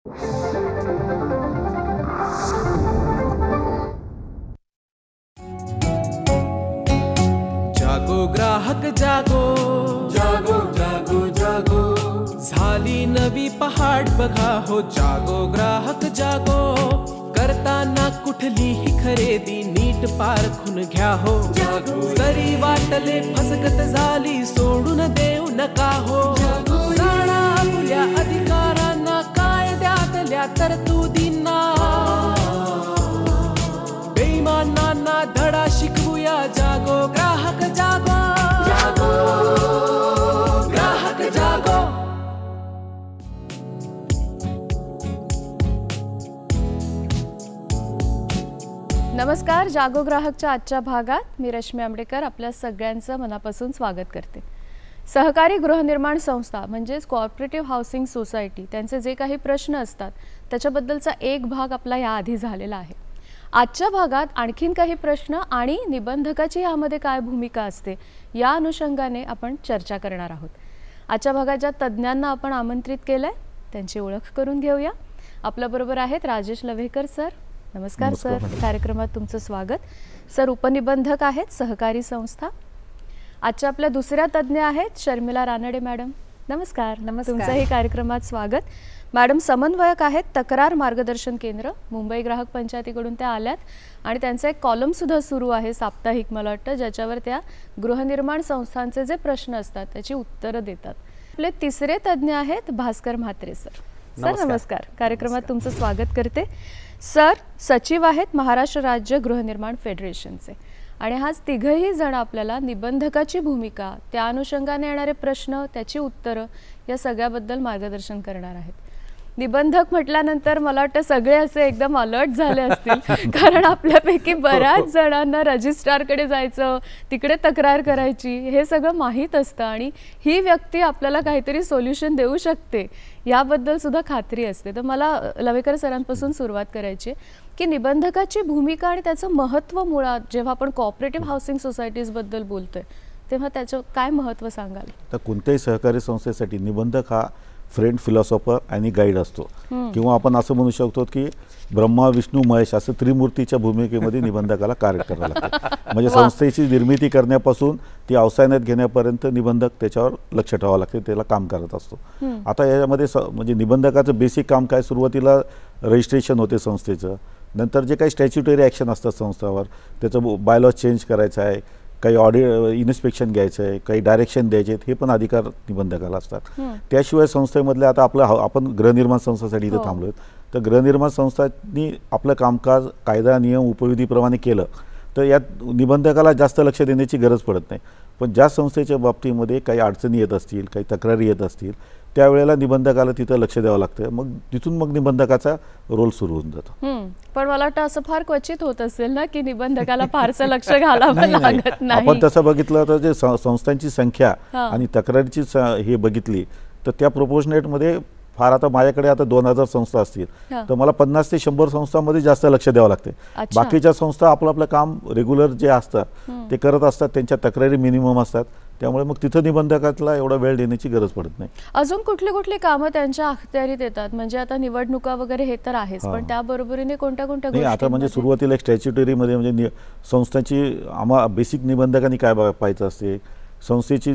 जागो ग्राहक जागो, जागो जागो जागो, झाली नवी पहाट बघा हो. जागो ग्राहक जागो, करताना कुठलीही खरेदी नीट पारखून घ्या हो. जागो. जरी वाटले फसगत झाली सोडून देऊ नका हो. जाणा आपल्या अधिकारांना, कायद्यातल्या तरतुदींना, बेईमानांना धडा शिकवूया. जागो ग्राहक जागो, जागो ग्राहक जागो. नमस्कार. जागो ग्राहकच्या आजच्या भागात मी रश्मी आंबेडकर आपल्या सगळ्यांचं मनापासून स्वागत करते. सहकारी गृहनिर्माण संस्था म्हणजेच कोऑपरेटिव्ह हाऊसिंग सोसायटी, त्यांचे जे काही प्रश्न असतात त्याच्याबद्दलचा एक भाग आपला याआधी झालेला आहे. आजच्या भागात आणखीन काही प्रश्न आणि निबंधकाची यामध्ये काय भूमिका असते या अनुषंगाने आपण चर्चा करणार आहोत. आजच्या भागात ज्या तज्ज्ञांना आपण आमंत्रित केलंय त्यांची ओळख करून घेऊया. आपल्याबरोबर आहेत राजेश लवेकर सर. नमस्कार सर, कार्यक्रमात तुमचं स्वागत. सर उपनिबंधक आहेत, सहकारी संस्था. आजच्या आपल्या दुसऱ्या तज्ज्ञ आहेत शर्मिला रानडे मॅडम. नमस्कार. तुमचंही कार्यक्रमात स्वागत. मॅडम समन्वयक आहेत, तक्रार मार्गदर्शन केंद्र, मुंबई ग्राहक पंचायतीकडून त्या आल्यात आणि त्यांचा एक कॉलम सुद्धा सुरू आहे साप्ताहिक, मला वाटतं, ज्याच्यावर त्या गृहनिर्माण संस्थांचे जे प्रश्न असतात त्याची उत्तरं देतात. आपले तिसरे तज्ज्ञ आहेत भास्कर म्हात्रे सर. सर नमस्कार, कार्यक्रमात तुमचं स्वागत करते. सर सचिव आहेत महाराष्ट्र राज्य गृहनिर्माण फेडरेशनचे आणि हाच तिघही जण आपल्याला निबंधकाची भूमिका, त्या अनुषंगाने येणारे प्रश्न, त्याची उत्तरं या सगळ्याबद्दल मार्गदर्शन करणार आहेत. निबंधक म्हटल्यानंतर मला वाटतं सगळे असे एकदम अलर्ट झाले असतील, कारण आपल्यापैकी बऱ्याच जणांना रजिस्ट्रारकडे जायचं, तिकडे तक्रार करायची, हे सगळं माहीत असतं आणि ही व्यक्ती आपल्याला काहीतरी सोल्युशन देऊ शकते याबद्दल सुद्धा खात्री असते. तर मला लवेकर सरांपासून सुरुवात करायची की निबंधकाची भूमिका आणि त्याचं महत्त्व मुळात जेव्हा आपण कोऑपरेटिव्ह हाऊसिंग सोसायटीजबद्दल बोलतोय तेव्हा त्याचं काय महत्त्व सांगाल? तर कोणत्याही सहकारी संस्थेसाठी निबंधक हा फ्रेंड, फिलॉसॉफर आणि गाईड असतो, किंवा आपण असं म्हणू शकतो की ब्रह्मा, विष्णू, महेश असं त्रिमूर्तीच्या भूमिकेमध्ये निबंधकाला कार्य करावं लागतं. म्हणजे संस्थेची निर्मिती करण्यापासून ती अवसायनात घेण्यापर्यंत निबंधक त्याच्यावर लक्ष ठेवावं लागते, त्याला काम करत असतो. आता यामध्ये म्हणजे निबंधकाचं बेसिक काम काय, सुरुवातीला रजिस्ट्रेशन होते संस्थेचं, नंतर जे काही स्टॅच्युटरी ॲक्शन असतात संस्थावर, त्याचं बायलॉज चेंज करायचं आहे, काही ऑडिट इन्स्पेक्शन घ्यायचं आहे, काही डायरेक्शन द्यायचे आहेत, हे पण अधिकार निबंधकाला असतात. त्याशिवाय संस्थेमधले आता आपण गृहनिर्माण संस्थेसाठी इथे थांबलो आहेत, तर गृहनिर्माण संस्थांनी आपलं कामकाज कायदा, नियम, उपविधीप्रमाणे केलं तर यात निबंधकाला जास्त लक्ष देण्याची गरज पडत नाही. पण ज्या संस्थेच्या बाबतीमध्ये काही अडचणी येत असतील, काही तक्रारी येत असतील, त्यावेळेला निबंधकाला तिथं लक्ष द्यावं लागतं. मग तिथून मग निबंधकाचा रोल सुरू होऊन जातो. पण मला वाटतं असं फार क्वचित होत असेल ना की निबंधकाला फारसं लक्ष घालावं लागत नाही. आपण तसं बघितलं तर जे संस्थांची संख्या आणि तक्रारीची हे बघितली तर त्या प्रोपोर्शनेटमध्ये फार, आता माझ्याकडे आता 2000 संस्था असतील तर मला 50 ते 100 संस्थांमध्ये जास्त लक्ष द्यावं लागते. बाकीच्या संस्था आपलं काम रेग्युलर जे असतात ते करत असतात, त्यांच्या तक्रारी मिनिमम असतात, त्यामुळे मग तिथं निबंधकाला एवढा वेळ देण्याची गरज पडत नाही. अजून कुठली कुठली कामं त्यांच्या अखत्यारीत येतात? म्हणजे आता निवडणुका वगैरे हे तर आहेच, पण त्याबरोबरीने कोणत्या कोणत्या गोष्टी? आता म्हणजे सुरुवातीला एक स्टॅच्युटरीमध्ये म्हणजे संस्थांची बेसिक निबंधकांनी काय पाहायचं असते, संस्थेची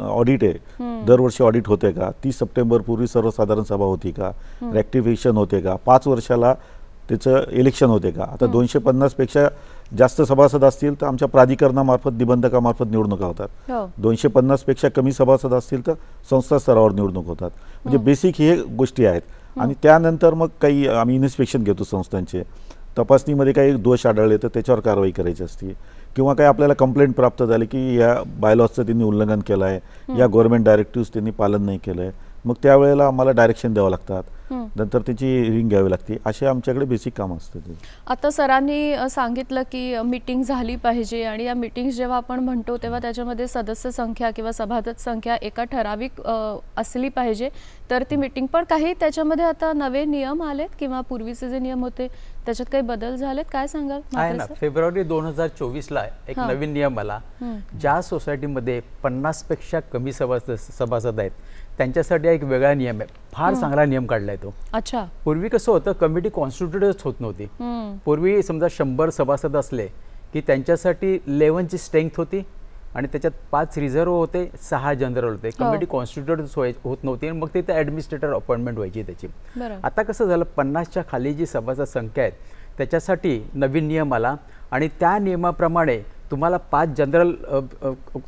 ऑडिट आहे, दरवर्षी ऑडिट होते का, 30 सप्टेंबर पूर्वी सर्वसाधारण सभा होती का, रॅक्टिफिकेशन होते का, 5 वर्षाला त्याचं इलेक्शन होते का. आता 250 पेक्षा जास्त सभासद असतील तर आमच्या प्राधिकरणामार्फत, निबंधकामार्फत निवडणुका होतात. 250 पेक्षा कमी सभासद असतील तर संस्था स्तरावर निवडणूक होतात. म्हणजे बेसिक हे गोष्टी आहेत. आणि त्यानंतर मग काही आम्ही इन्स्पेक्शन घेतो संस्थांचे, तपासणीमध्ये काही दोष आढळले तर त्याच्यावर कारवाई करायची असते, किंवा काही आपल्याला कंप्लेंट प्राप्त झाली की या बायलॉजचं त्यांनी उल्लंघन केलं आहे, या गव्हर्नमेंट डायरेक्टिव्स त्यांनी पालन नाही केलं आहे, मग त्यावेळेला आम्हाला डायरेक्शन द्यावं लागतात, नंतर त्याची हिअरिंग घ्यावी लागते. असे आमच्याकडे बेसिक काम असते. आता सरांनी सांगितलं की मीटिंग झाली पाहिजे आणि या मीटिंग्स जेव्हा आपण म्हणतो तेव्हा त्याच्यामध्ये सदस्य संख्या किंवा सभासद संख्या एका ठराविक असली पाहिजे तर ती मीटिंग. पण काही त्याच्यामध्ये आता नवे नियम आलेत किंवा पूर्वीचे जे नियम होते त्याच्यात काही बदल झालेत, काय सांगाल? फेब्रुवारी 2024 ला एक नवीन नियम आला. ज्या सोसायटीमध्ये 50 पेक्षा कमी सभासद आहेत त्यांच्यासाठी एक वेगळा नियम आहे, फार चांगला नियम काढलाय तो. अच्छा. पूर्वी कसं होतं, कमिटी कॉन्स्टिट्यूटेडच होत नव्हती. पूर्वी समजा 100 सभासद असले की त्यांच्यासाठी 11ची स्ट्रेंथ होती आणि त्याच्यात 5 रिझर्व्ह होते, 6 जनरल होते. कमिटी कॉन्स्टिट्यूटेडच होत नव्हती आणि मग तिथे ॲडमिनिस्ट्रेटर अपॉइंटमेंट व्हायची त्याची. आता कसं झालं, 50च्या खाली जी सभासद संख्या आहेत त्याच्यासाठी नवीन नियम आला आणि त्या नियमाप्रमाणे तुम्हाला 5 जनरल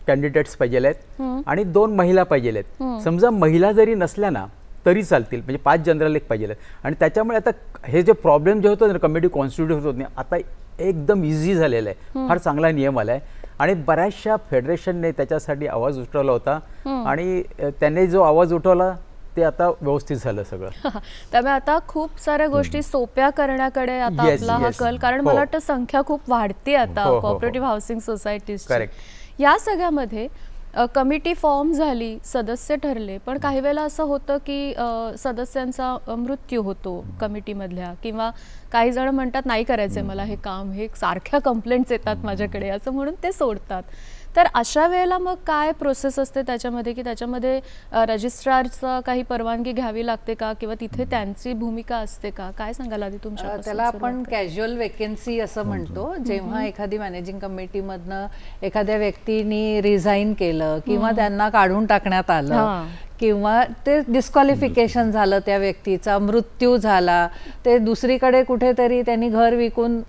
कॅन्डिडेट्स पाहिजे आहेत आणि 2 महिला पाहिजे आहेत. समजा महिला जरी नसल्या ना तरी चालतील, म्हणजे 5 जनरल एक पाहिजे. आणि त्याच्यामुळे आता हे जे प्रॉब्लेम जे होतं ना, कमिटी कॉन्स्टिट्यूट होत नाही, आता एकदम इझी झालेलं आहे. फार चांगला नियम आला आहे आणि बऱ्याचशा फेडरेशनने त्याच्यासाठी आवाज उठवला होता आणि त्याने जो आवाज उठवला ते आता व्यवस्थित झालं सगळं. त्यामुळे आता खूप साऱ्या गोष्टी सोप्या करण्याकडे आता आपला हा कल, कारण मला वाटतं संख्या खूप वाढते आता कोऑपरेटिव्ह हाऊसिंग सोसायटीज. या सगळ्यामध्ये कमिटी फॉर्म झाली, सदस्य ठरले, पण काही वेळेला असं होतं की सदस्यांचा मृत्यू होतो कमिटीमधल्या, किंवा काही जण म्हणतात नाही करायचंय मला हे काम, हे सारख्या कंप्लेंट्स येतात माझ्याकडे असं म्हणून ते सोडतात. तर अशा वेळेला मग काय प्रोसेस असते त्याच्यामध्ये, की त्याच्यामध्ये रजिस्ट्रारचं काही परवानगी घ्यावी लागते का, किंवा तिथे त्यांची भूमिका असते का? काय सांगाल आधी तुमच्या? त्याला आपण कॅज्युअल वेकेन्सी असं म्हणतो. जेव्हा एखादी मॅनेजिंग कमिटीमधनं एखाद्या व्यक्तीने रिझाईन केलं किंवा त्यांना काढून टाकण्यात आलं किंवा ते डिस्क्वालिफिकेशन झालं, त्या व्यक्तीचा मृत्यू झाला, ते दुसरीकडे कुठेतरी त्यांनी घर विकून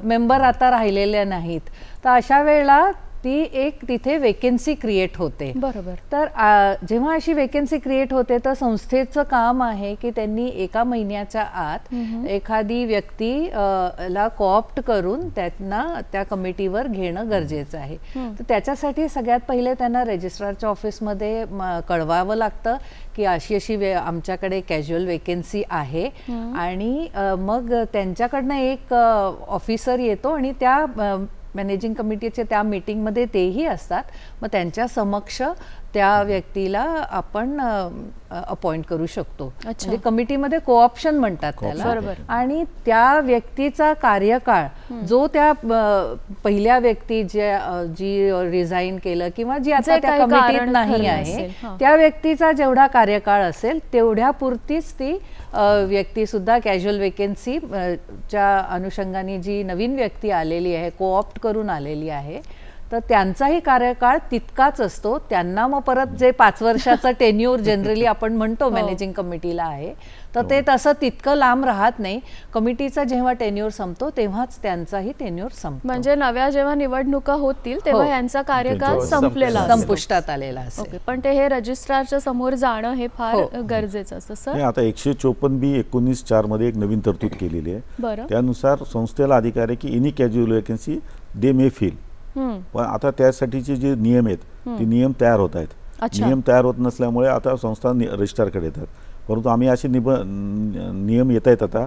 मेंबर आता राहिलेले नाहीत, तर अशा वेळेला ती एक तिथे वेकेन्सी क्रिएट होते. बरोबर. तर जेव्हा अशी वेकेन्सी क्रिएट होते तर संस्थेचं काम आहे की त्यांनी 1 महिन्याच्या आत एखादी व्यक्ती ला कोऑप्ट करून त्यांना त्या कमिटीवर घेणं गरजेचं आहे. तर त्याच्यासाठी सगळ्यात पहिले त्यांना रजिस्ट्रारच्या ऑफिसमध्ये कळवावं लागतं की अशी अशी आमच्याकडे कॅज्युअल वेकेन्सी आहे, आणि मग त्यांच्याकडनं एक ऑफिसर येतो आणि त्या मॅनेजिंग कमिटीचे त्या मीटिंगमध्ये तेही असतात. मग त्यांच्या समक्ष त्या व्यक्तीला आपण अपॉइंट करू शकतो. म्हणजे कमिटीमध्ये कोऑप्शन म्हणतात त्याला. आणि त्या व्यक्तीचा कार्यकाळ जो त्या पहिल्या व्यक्ती जी रिझाईन केलं किंवा जी आता त्या कमिटीत नाही आहे त्या व्यक्तीचा जेवढा कार्यकाळ असेल तेवढ्यापुरतीच ती व्यक्ती सुद्धा कॅज्युअल वेकेन्सी च्या अनुषंगाने जी नवीन व्यक्ती आलेली आहे, कोऑप्ट करून आलेली आहे, तर त्यांचाही कार्यकाळ तितकाच असतो. त्यांना मग परत जे 5 वर्षाचा टेन्यूर जनरली आपण म्हणतो मॅनेजिंग कमिटीला आहे, तर ते तसं तितकं लांब राहत नाही. कमिटीचा जेव्हा टेन्यूर संपतो तेव्हाच त्यांचाही टेन्यूर संपतो. म्हणजे नव्या जेव्हा निवडणुका होतील तेव्हा यांचा कार्यकाळ संपलेला, संपुष्टात आलेला असेल. पण ते हे रजिस्ट्रारच्या समोर जाणं हे फार गरजेचं असतं. सर, आता 154B 19(4) मध्ये एक नवीन तरतूद केलेली आहे. त्यानुसार संस्थेला अधिकार आहे की एनी कॅज्युअल वेकेन्सी दे मे फिल. पण आता त्यासाठीचे जे नियम आहेत ते नियम तयार होत आहेत. नियम तयार होत नसल्यामुळे आता संस्था रजिस्ट्रारकडे येतात. परंतु आम्ही असे नियम येत आहेत आता,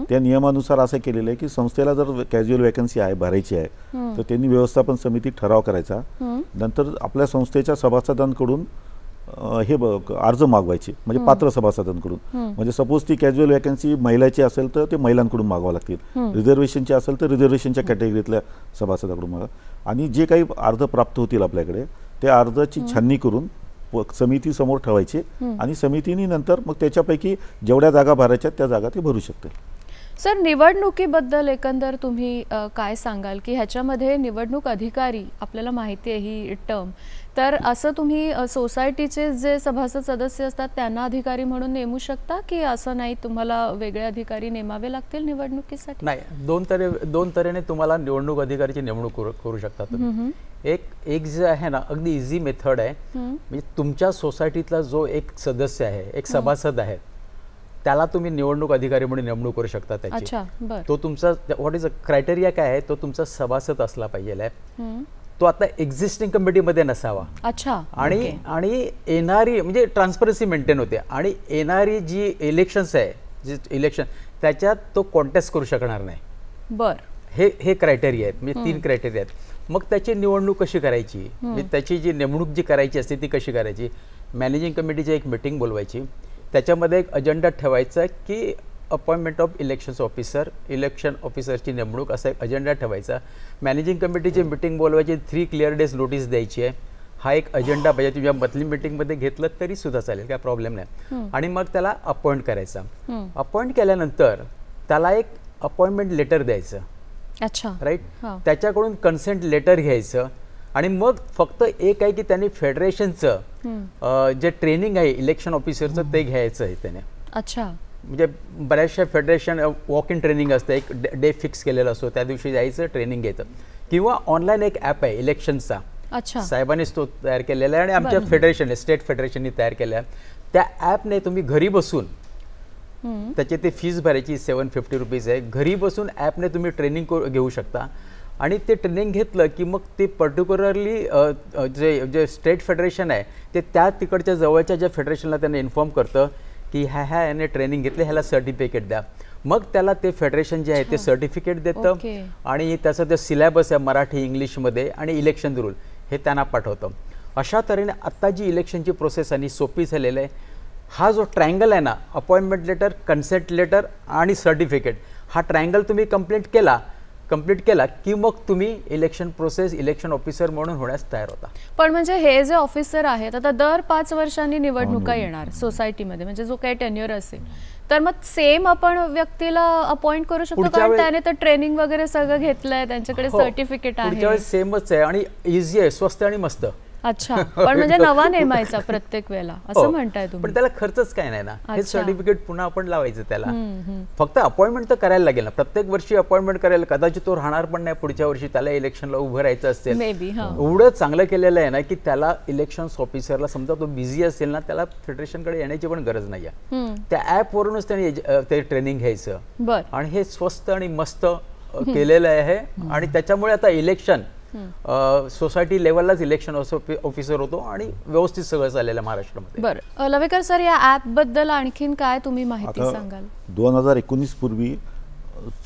त्या नियमानुसार असं केलेलं आहे की संस्थेला जर कॅज्युअल वेकन्सी आहे भरायची आहे तर त्यांनी व्यवस्थापन समितीत ठराव करायचा. नंतर आपल्या संस्थेच्या सभासदांकडून हे अर्ज मागवायचे, म्हणजे पात्र सभासदांकडून. म्हणजे सपोज ती कॅज्युअल वेकन्सी महिलाची असेल तर ते महिलांकडून मागवावं लागतील, रिझर्वेशनची असेल तर रिझर्वेशनच्या कॅटेगरीतल्या सभासदाकडून मागा. आणि जे काही अर्ज प्राप्त होतील आपल्याकडे त्या अर्जाची छाननी करून समिती समोर ठेवायचे आणि समितीने नंतर मग त्याच्यापैकी जेवढ्या जागा भरायच्या त्या जागा ते भरू शकते. सर, निवडणुकीबद्दल एकंदर तुम्ही काय सांगाल की ह्याच्यामध्ये निवडणूक अधिकारी, आपल्याला माहिती आहे ही टर्म, तर असं तुम्ही सोसायटीचे जे सभासद सदस्य असतात त्यांना अधिकारी म्हणून नेमू शकता की असं नाही, तुम्हाला वेगळे अधिकारी नेमावे लागतील निवडणुकीसाठी? नाही, दोन तऱ्हेने तुम्हाला निवडणूक अधिकारीची नेमणूक करू शकता तुम्ही. एक जे आहे ना अगदी इझी मेथड आहे, म्हणजे तुमच्या सोसायटीतला जो एक सदस्य आहे, एक सभासद आहे, त्याला तुम्ही निवडणूक अधिकारी म्हणून नेमणूक करू शकता त्याची. तो तुमचा व्हॉट इज अ क्रायटेरिया काय आहे, तो तुमचा सभासद असला पाहिजे. तो आता एक्झिस्टिंग कमिटीमध्ये नसावा. आणि येणारी म्हणजे ट्रान्सपरन्सी मेंटेन होते. आणि येणारी जी इलेक्शन्स आहे, जी इलेक्शन त्याच्यात तो कॉन्टेस्ट करू शकणार नाही. हे क्रायटेरिया आहेत, म्हणजे 3 क्रायटेरिया आहेत. मग त्याची निवडणूक कशी करायची, म्हणजे त्याची जी नेमणूक जी करायची असते ती कशी करायची. मॅनेजिंग कमिटीची एक मीटिंग बोलवायची, त्याच्यामध्ये एक अजेंडा ठेवायचा की appointment of elections officer, election ऑफिसरची नेमणूक, असा एक अजेंडा ठेवायचा. मॅनेजिंग कमिटीची मीटिंग बोलवायची, 3 क्लिअर डेज नोटीस द्यायची आहे. हा एक अजेंडा पाहिजे. तुझ्या मंथली मीटिंगमध्ये घेतलं तरी सुद्धा चालेल, काय प्रॉब्लेम नाही. आणि मग त्याला अपॉइंट करायचा. अपॉइंट केल्यानंतर त्याला एक अपॉइंटमेंट लेटर द्यायचं. अच्छा. राईट. त्याच्याकडून कन्सेंट लेटर घ्यायचं आणि मग फक्त एक आहे की त्यांनी फेडरेशनचं जे ट्रेनिंग आहे इलेक्शन ऑफिसरचं ते घ्यायचं आहे त्याने. अच्छा. म्हणजे बऱ्याचशा फेडरेशन वॉक इन ट्रेनिंग असतं, एक डे फिक्स केलेला असतो, त्या दिवशी जायचं ट्रेनिंग घ्यायचं. किंवा ऑनलाईन एक ॲप आहे इलेक्शनचा, साहेबांनीच तो तयार केलेला आहे आणि आमच्या फेडरेशन स्टेट फेडरेशननी तयार केला आहे. त्या ॲपने तुम्ही घरी बसून, त्याची ते फीस भरायची 750 रुपीज आहे, घरी बसून ॲपने तुम्ही ट्रेनिंग घेऊ शकता. आणि ते ट्रेनिंग घेतलं की मग ते पर्टिक्युलरली जे स्टेट फेडरेशन आहे ते त्या तिकडच्या जवळच्या ज्या फेडरेशनला त्यांना इन्फॉर्म करतं की ह्या याने ट्रेनिंग घेतले, ह्याला सर्टिफिकेट द्या. मग त्याला ते फेडरेशन जे आहे ते सर्टिफिकेट देतं आणि त्याचं ते सिलेबस आहे मराठी इंग्लिशमध्ये आणि इलेक्शन रूल हे त्यांना पाठवतं. अशा तऱ्हेने आत्ता जी इलेक्शनची प्रोसेस आणि सोपी झालेलं आहे. हा जो ट्रायंगल आहे ना, अपॉइंटमेंट लेटर, कन्सेंट लेटर आणि सर्टिफिकेट, हा ट्रायंगल तुम्ही कंप्लीट केला की मग तुम्ही इलेक्शन प्रोसेस इलेक्शन ऑफिसर म्हणून होण्यास तयार होता. पण म्हणजे हे जे ऑफिसर आहेत आता दर 5 वर्षांनी निवडणुका येणार सोसायटीमध्ये, म्हणजे जो काही टेन्युअर असेल, तर मग सेम आपण व्यक्तीला अपॉइंट करू शकतो कारण त्याने तर ट्रेनिंग वगैरे सगळं घेतलंय, त्यांच्याकडे सर्टिफिकेट आहे. पुढच्या वेळेस सेमच आहे आणि इझी आहे, स्वस्त आणि मस्त. अच्छा. पण म्हणजे नवा नेमायचा प्रत्येक वेळेला असं म्हणताय तुम्ही? पण त्याला खर्चच काय नाही ना, हे सर्टिफिकेट पुन्हा आपण लावायचं त्याला. फक्त अपॉइंटमेंट तर करायला लागेल ना, प्रत्येक वर्षी अपॉइंटमेंट करायला. कदाचित तो राहणार पण नाही पुढच्या वर्षी, त्याला इलेक्शनला उभं राहायचं असेल. एवढं चांगलं केलेलं आहे ना की त्याला इलेक्शन ऑफिसरला समजा तो बिझी असेल ना, त्याला फेडरेशनकडे येण्याची पण गरज नाही आहे. त्या ऍप वरूनच त्याने ते ट्रेनिंग घ्यायचं आणि हे स्वस्त आणि मस्त केलेलं आहे. आणि त्याच्यामुळे आता इलेक्शन सोसायटी लेवललाच इलेक्शन ऑफिसर होतो आणि व्यवस्थित सगळं चाललेलं महाराष्ट्रामध्ये. बरं लवेकर सर, या ॲप बद्दल आणखीन काय तुम्ही माहिती सांगाल? 2019 पूर्वी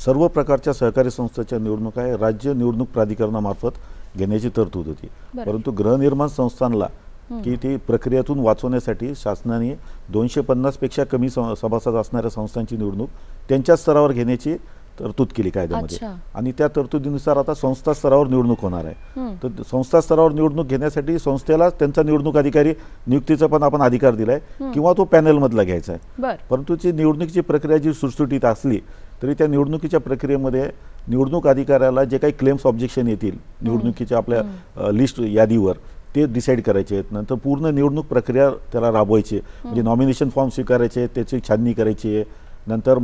सर्व प्रकारच्या सहकारी संस्थांच्या निवडणुका राज्य निवडणूक प्राधिकरणामार्फत घेण्याची तरतूद होती. परंतु गृहनिर्माण संस्थांना की ती प्रक्रियेतून वाचवण्यासाठी शासनाने 250 पेक्षा कमी सभासद असणाऱ्या संस्थांची निवडणूक त्यांच्या स्तरावर घेण्याची तरतूद केली कायद्यामध्ये. आणि त्या तरतुदीनुसार आता संस्था स्तरावर निवडणूक होणार आहे. तर संस्था स्तरावर निवडणूक घेण्यासाठी संस्थेला त्यांचा निवडणूक अधिकारी नियुक्तीचा पण आपण अधिकार दिलाय किंवा तो पॅनलमधला घ्यायचा आहे. परंतु ती निवडणुकीची प्रक्रिया जी सुटसुटीत असली तरी त्या निवडणुकीच्या प्रक्रियेमध्ये निवडणूक अधिकाऱ्याला जे काही क्लेम्स ऑब्जेक्शन येतील निवडणुकीच्या आपल्या लिस्ट यादीवर ते डिसाईड करायचे आहेत. नंतर पूर्ण निवडणूक प्रक्रिया त्याला राबवायची, म्हणजे नॉमिनेशन फॉर्म स्वीकारायचे, त्याची छाननी करायची आहे, नंतर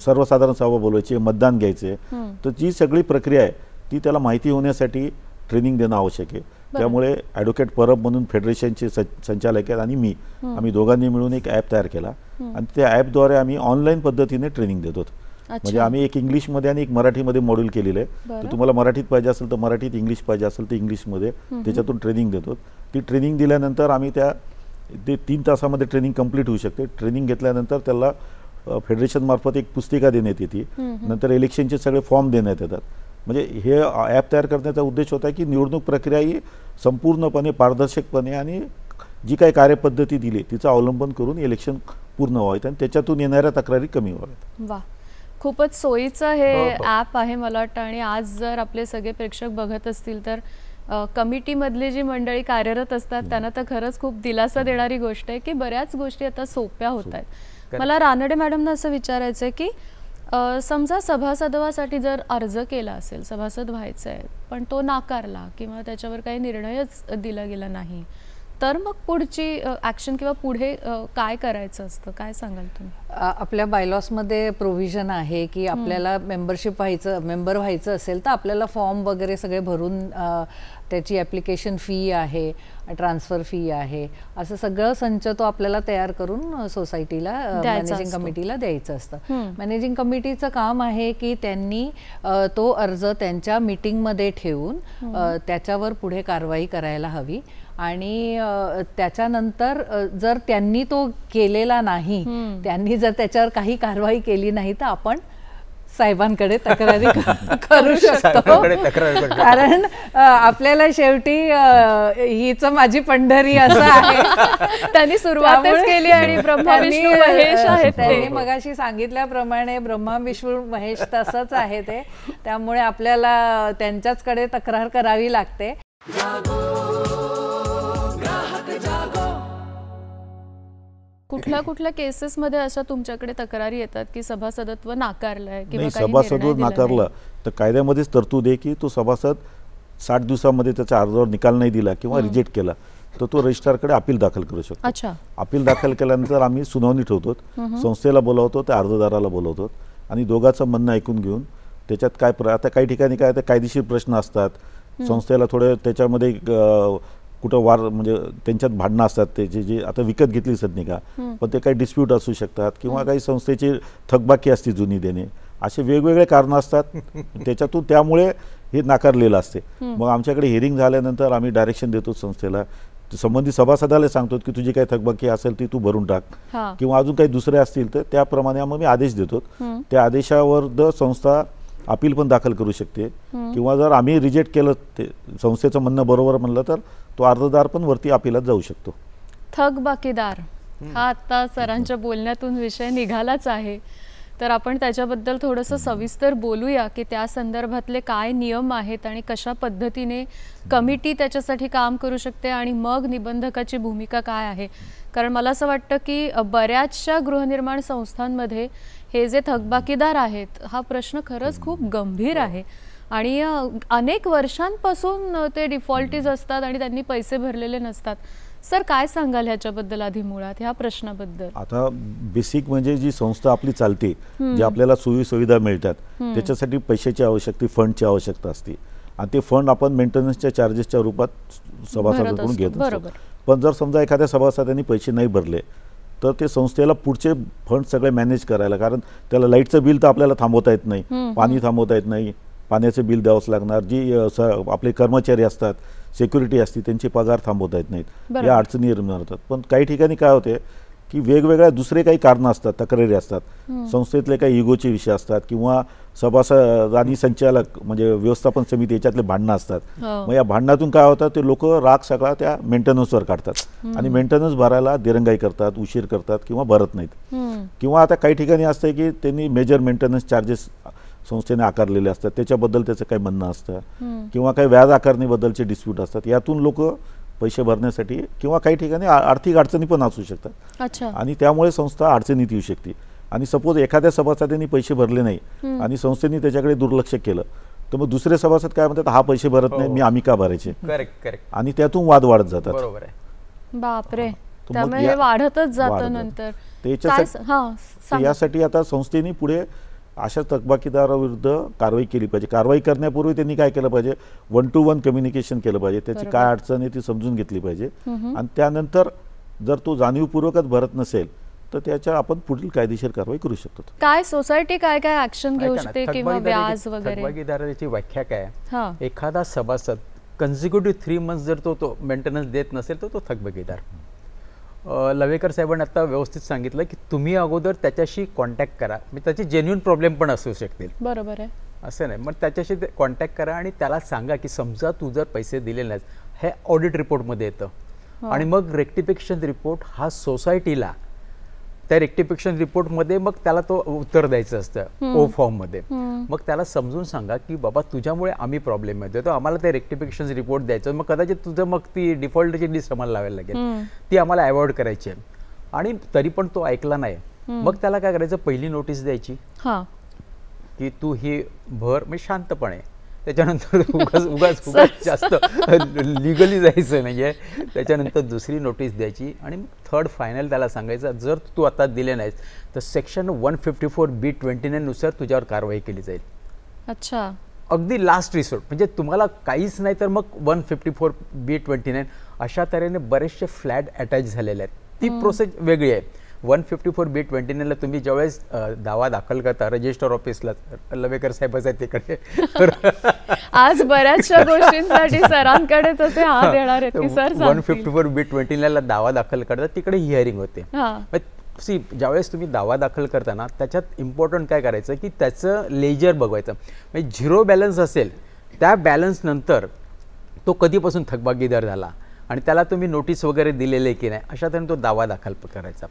सर्वसाधारण सभा बोलवायची, मतदान घ्यायचे. तर जी सगळी प्रक्रिया आहे ती त्याला माहिती होण्यासाठी ट्रेनिंग देणं आवश्यक आहे. त्यामुळे ॲडव्होकेट परब म्हणून फेडरेशनचे संचालक आहेत आणि मी, आम्ही दोघांनी मिळून एक ॲप तयार केला आणि त्या ॲपद्वारे आम्ही ऑनलाईन पद्धतीने ट्रेनिंग देतो. म्हणजे आम्ही एक इंग्लिशमध्ये आणि एक मराठीमध्ये मॉड्यूल केलेलं आहे. तर तुम्हाला मराठीत पाहिजे असेल तर मराठीत, इंग्लिश पाहिजे असेल तर इंग्लिशमध्ये, त्याच्यातून ट्रेनिंग देतो. ती ट्रेनिंग दिल्यानंतर आम्ही ते 3 तासामध्ये ट्रेनिंग कंप्लीट होऊ शकते. ट्रेनिंग घेतल्यानंतर त्याला फेडरेशनमार्फत एक पुस्तिका देण्यात येते, नंतर इलेक्शनचे सगळे फॉर्म देण्यात येतात. म्हणजे हे ॲप तयार करण्याचा उद्देश होता की निवडणूक प्रक्रिया ही संपूर्णपणे पारदर्शकपणे आणि जी काही कार्यपद्धती दिली तिचं अवलंबन करून इलेक्शन पूर्ण व्हावेत आणि त्याच्यातून येणाऱ्या तक्रारी कमी व्हाव्यात. वा, खूपच सोयीचं हे ॲप आहे मला वाटतं. आणि आज जर आपले सगळे प्रेक्षक बघत असतील तर कमिटीमधली जी मंडळी कार्यरत असतात त्यांना तर खरंच खूप दिलासा देणारी गोष्ट आहे की बऱ्याच गोष्टी आता सोप्या होत आहेत. मला रानडे मॅडमना असं विचारायचं आहे की समजा सभासदत्वासाठी जर अर्ज केला असेल, सभासद व्हायचं आहे पण तो नाकारला किंवा त्याच्यावर काही निर्णयच दिला गेला नाही, तर मग पुढची ॲक्शन किंवा पुढे काय करायचं असतं, काय सांगाल तुम्ही? आपल्या बायलॉसमध्ये प्रोव्हिजन आहे की आपल्याला मेंबर व्हायचं असेल तर आपल्याला फॉर्म वगैरे सगळे भरून त्याची ॲप्लिकेशन फी आहे, ट्रान्सफर फी आहे, असं सगळं संच तो आपल्याला तयार करून सोसायटीला मॅनेजिंग कमिटीला द्यायचं असतं. मॅनेजिंग कमिटीचं काम आहे की त्यांनी तो अर्ज त्यांच्या मीटिंगमध्ये ठेवून त्याच्यावर पुढे कारवाई करायला हवी. आणि त्याच्यानंतर जर त्यांनी तो केलेला नाही, त्यांनी जर त्याच्यावर काही कारवाई केली नाही तर आपण साहेबांकडे तक्रारी करू शकतो. कारण आपल्याला शेवटी हीच माझी पंढरी असं आहे. त्यांनी सुरुवातच केली आणि ब्रह्मा विष्णू महेश आहेत. त्यांनी मगाशी सांगितल्याप्रमाणे ब्रह्मा विष्णू महेश तसंच आहे ते. त्यामुळे आपल्याला त्यांच्याचकडे तक्रार करावी लागते. कुठल्या कुठल्या केसेसमध्ये अशा तुमच्याकडे तक्रारी येतात की सभासदत्व नाकारलंय किंवा नाही, काही सभासदत्व निर्णय दिला नाकारलं नाही? तर कायद्यामध्येच तरतूद आहे की तो सभासद 60 दिवसामध्ये त्याच्या अर्जावर निकाल नाही दिला किंवा रिजेक्ट केला तर तो रजिस्ट्रारकडे अपील दाखल करू शकतो. अच्छा. अपील दाखल केल्यानंतर आम्ही सुनावणी ठेवतो, संस्थेला बोलावतो, त्या अर्जदाराला बोलवतो आणि दोघांचं म्हणणं ऐकून घेऊन त्याच्यात काय आता काही ठिकाणी काय कायदेशीर प्रश्न असतात, संस्थेला थोडे त्याच्यामध्ये कुठं वार म्हणजे त्यांच्यात भांडणं असतात, त्याची जी आता विकत घेतली सदनी का पण ते काही डिस्प्यूट असू शकतात किंवा काही संस्थेची थकबाकी असते जुनी देणे, असे वेगवेगळे कारणं असतात त्याच्यातून त्यामुळे हे नाकारलेलं असते. मग आमच्याकडे हिअरिंग झाल्यानंतर आम्ही डायरेक्शन देतो संस्थेला, संबंधित सभासदाला सांगतो की तुझी काही थकबाकी असेल ती तू भरून टाक किंवा अजून काही दुसरे असतील तर त्याप्रमाणे मग मी आदेश देतो. त्या आदेशावर संस्था अपील पण दाखल करू शकते किंवा जर आम्ही रिजेक्ट केलं ते संस्थेचं म्हणणं बरोबर म्हणलं तर तो अर्जदार पण वरती अपीलात जाऊ शकतो. थकबाकीदार हा आता सरांच्या बोलण्यातून विषय निघालाच आहे, तर आपण त्याच्याबद्दल थोडंसं सविस्तर बोलूया की त्या संदर्भातले काय नियम आहेत आणि कशा पद्धतीने कमिटी त्याच्यासाठी काम करू शकते आणि मग निबंधकाची भूमिका काय आहे. कारण मला असं वाटतं की बऱ्याचशा गृहनिर्माण संस्थांमध्ये हे जे थकबाकीदार आहेत हा प्रश्न खरंच खूप गंभीर आहे आणि अनेक वर्षांपासून ते डिफॉल्टीज असतात आणि त्यांनी पैसे भरलेले नसतात. सर काय सांगाल ह्याच्याबद्दल आधी मुळात ह्या प्रश्नाबद्दल? आता बेसिक म्हणजे जी संस्था आपली चालते, जे आपल्याला सोयी सुविधा मिळतात त्याच्यासाठी पैशाची आवश्यकता, फंडची आवश्यकता असते आणि ते फंड आपण मेंटेनन्सच्या चार्जेसच्या रूपात सभासदांकडून घेत असतो. पण जर समजा एखाद्या सभासदांनी पैसे नाही भरले तर ते संस्थेला पुढचे फंड सगळे मॅनेज करायला, कारण त्याला लाईटचं बिल तर आपल्याला थांबवता येत नाही, पाणी थांबवता येत नाही, पाण्याचं बिल द्यावंच लागणार, जी आपले कर्मचारी असतात, सिक्युरिटी असते, त्यांचे पगार थांबवता येत नाहीत, या अडचणी निर्माण होतात. पण काही ठिकाणी काय होते की वेगवेगळ्या दुसरे काही कारणं असतात, तक्रारी असतात, संस्थेतले काही इगोचे विषय असतात किंवा सभासद आणि संचालक म्हणजे व्यवस्थापन समिती याच्यातले भांडणं असतात. मग या भांडणातून काय होतं ते लोक राग सगळा त्या मेंटेनन्सवर काढतात आणि मेंटेनन्स भरायला दिरंगाई करतात, उशीर करतात किंवा भरत नाहीत. किंवा आता काही ठिकाणी असतं की त्यांनी मेजर मेंटेनन्स चार्जेस संस्थेने आकारलेले असतात, त्याच्याबद्दल त्याचं काही म्हणणं असतं किंवा काही व्याज आकारणीबद्दलचे डिस्प्यूट असतात. यातून लोक पैसे भरण्यासाठी किंवा काही ठिकाणी आर्थिक अडचणी पण असू शकतात आणि त्यामुळे संस्था अडचणीत येऊ शकते. आणि सपोज एखाद्या सभासदांनी पैसे भरले नाही आणि संस्थेने त्याच्याकडे दुर्लक्ष केलं तर मग दुसरे सभासद काय म्हणतात, हा पैसे भरत नाही, आम्ही का भरायचे, आणि त्यातून वाद वाढत जातात. बरोबर आहे. बापरे, त्यामुळे हे वाढतच जातं नंतर. यासाठी आता संस्थेने पुढे अशा थकबाकीदाराविरुद्ध कारवाई केली पाहिजे. कारवाई करण्यापूर्वी त्यांनी काय केलं पाहिजे, 1-to-1 कम्युनिकेशन केलं पाहिजे, त्याची काय अडचण आहे ती समजून घेतली पाहिजे आणि त्यानंतर जर तो जाणीवपूर्वकच भरत नसेल तर त्याच्या आपण पुढील कायदेशीर कारवाई करू शकतो. काय सोसायटी काय काय ऍक्शन घेऊ शकते किंवा व्याज वगैरे? थकबाकीदाराची व्याख्या काय, एखादा सभासद कन्झिक्युटिव्ह 3 मंथ्स जर तो मेंटेनन्स देत नसेल तर तो थकबाकीदार. लवेकर साहेबांनी आता व्यवस्थित सांगितलं की तुम्ही अगोदर त्याच्याशी कॉन्टॅक्ट करा, म्हणजे त्याचे जेन्युइन प्रॉब्लेम पण असू शकतील. बरोबर आहे, असं नाही, मग त्याच्याशी कॉन्टॅक्ट करा आणि त्याला सांगा की समजा तू जर पैसे दिले नाहीस, हे ऑडिट रिपोर्टमध्ये येतं आणि मग रेक्टिफिकेशन रिपोर्ट हा सोसायटीला, त्या रेक्टिफिकेशन रिपोर्टमध्ये मग त्याला तो उत्तर द्यायचं असतं ओ फॉर्ममध्ये. मग त्याला समजून सांगा की बाबा तुझ्यामुळे आम्ही प्रॉब्लेम येतो, तर आम्हाला ते रेक्टिफिकेशन रिपोर्ट द्यायचं, मग कदाचित तुझं मग ती डिफॉल्टची लिस्ट आम्हाला लावायला लागेल, ती आम्हाला अवॉइड करायची आहे. आणि तरी पण तो ऐकला नाही, मग त्याला काय करायचं, पहिली नोटीस द्यायची की तू ही भर, म्हणजे शांतपणे, त्याच्यानंतर उगाच जास्त लिगली जायचं नाहीये. त्याच्यानंतर दुसरी नोटीस द्यायची आणि मग थर्ड फायनल त्याला सांगायचं, जर तू आता दिले नाहीस तर सेक्शन 154B29 नुसार तुझ्यावर कारवाई केली जाईल. अच्छा, अगदी लास्ट रिसोर्ट, म्हणजे तुम्हाला काहीच नाही तर मग 154B29 अशा तऱ्हेने बरेचसे फ्लॅट अटॅच झालेले आहेत. ती प्रोसेस वेगळी आहे. 154B29 ला तुम्ही ज्यावेळेस दावा दाखल करता रजिस्टर ऑफिसला, लवेकर साहेबच आहेत तिकडे, आज बऱ्याचशा गोष्टींसाठी सरांकडेच असे हात येणार आहेत की सर 154B29 ला दावा दाखल करता तिकडे हिअरिंग होते. ज्यावेळेस तुम्ही दावा दाखल करताना त्याच्यात इम्पॉर्टंट काय करायचं की त्याचं लेजर बघायचं, म्हणजे 0 बॅलन्स असेल त्या बॅलन्स नंतर तो कधीपासून थकबाकीदार झाला आणि त्याला तुम्ही नोटीस वगैरे दिलेले की नाही, अशा तऱ्हेने तो दावा दाखल करायचा.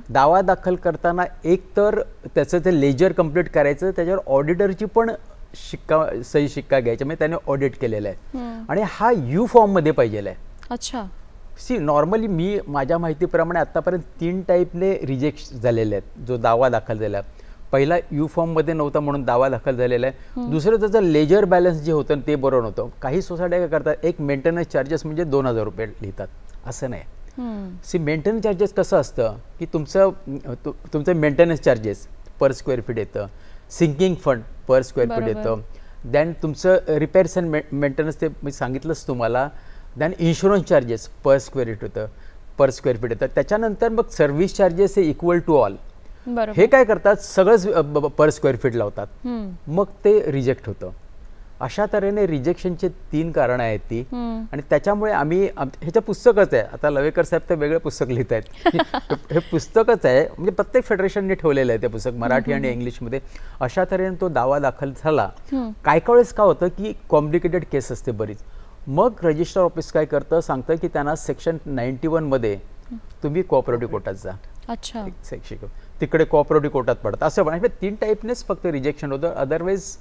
दावा दाखल करताना एक तर त्याचं ते लेजर कंप्लीट करायचं, त्याच्यावर ऑडिटरची पण सही शिक्का घ्यायचा, म्हणजे त्याने ऑडिट केलेला आहे आणि हा यू फॉर्म मध्ये पाहिजे आहे. अच्छा, नॉर्मली मी माझ्या माहितीप्रमाणे आत्तापर्यंत 3 टाईपने रिजेक्ट झालेले आहेत जो दावा दाखल झाला आहे. पहिला यू फॉर्ममध्ये नव्हता म्हणून दावा दाखल झालेला आहे. दुसरं त्याचं लेजर बॅलन्स जे होतं ते बरोबर नव्हतं. काही सोसायट्या काय करतात एक मेंटेनन्स चार्जेस म्हणजे 2000 रुपये लिहितात, असं नाही. मेंटेनन्स चार्जेस कसं असतं की तुमचं maintenance charges per square feet येतं, sinking fund per square feet येतं, दॅन तुमचं रिपेअर्स अँड मेंटेनन्स ते मी सांगितलंच तुम्हाला, then insurance charges per square feet येतं. त्याच्यानंतर मग सर्व्हिस चार्जेस हे इक्वल टू ऑल. हे काय करतात सगळंच पर स्क्वेअर फीट लावतात, मग ते रिजेक्ट होतं. अशा तऱ्हेने रिजेक्शनचे 3 कारणं आहेत ती. आणि त्याच्यामुळे आम्ही ह्याचं पुस्तकच आहे, आता लवेकर साहेब तर वेगळं पुस्तक लिहित आहेत, हे पुस्तकच आहे म्हणजे प्रत्येक फेडरेशनने ठेवलेलं आहे ते पुस्तक मराठी आणि इंग्लिशमध्ये. अशा तऱ्हेने तो दावा दाखल झाला. काय वेळेस काय होतं की कॉम्प्लिकेटेड केस असते बरीच, मग रजिस्टर ऑफिस काय करतं सांगतं की त्यांना सेक्शन 91 मध्ये तुम्ही कोऑपरेटिव्ह कोर्टात जा. अच्छा, तिकडे कोऑपरेटिव्ह कोर्टात पडतं असं पण. 3 टाईपनेच फक्त रिजेक्शन होतं, अदरवाईज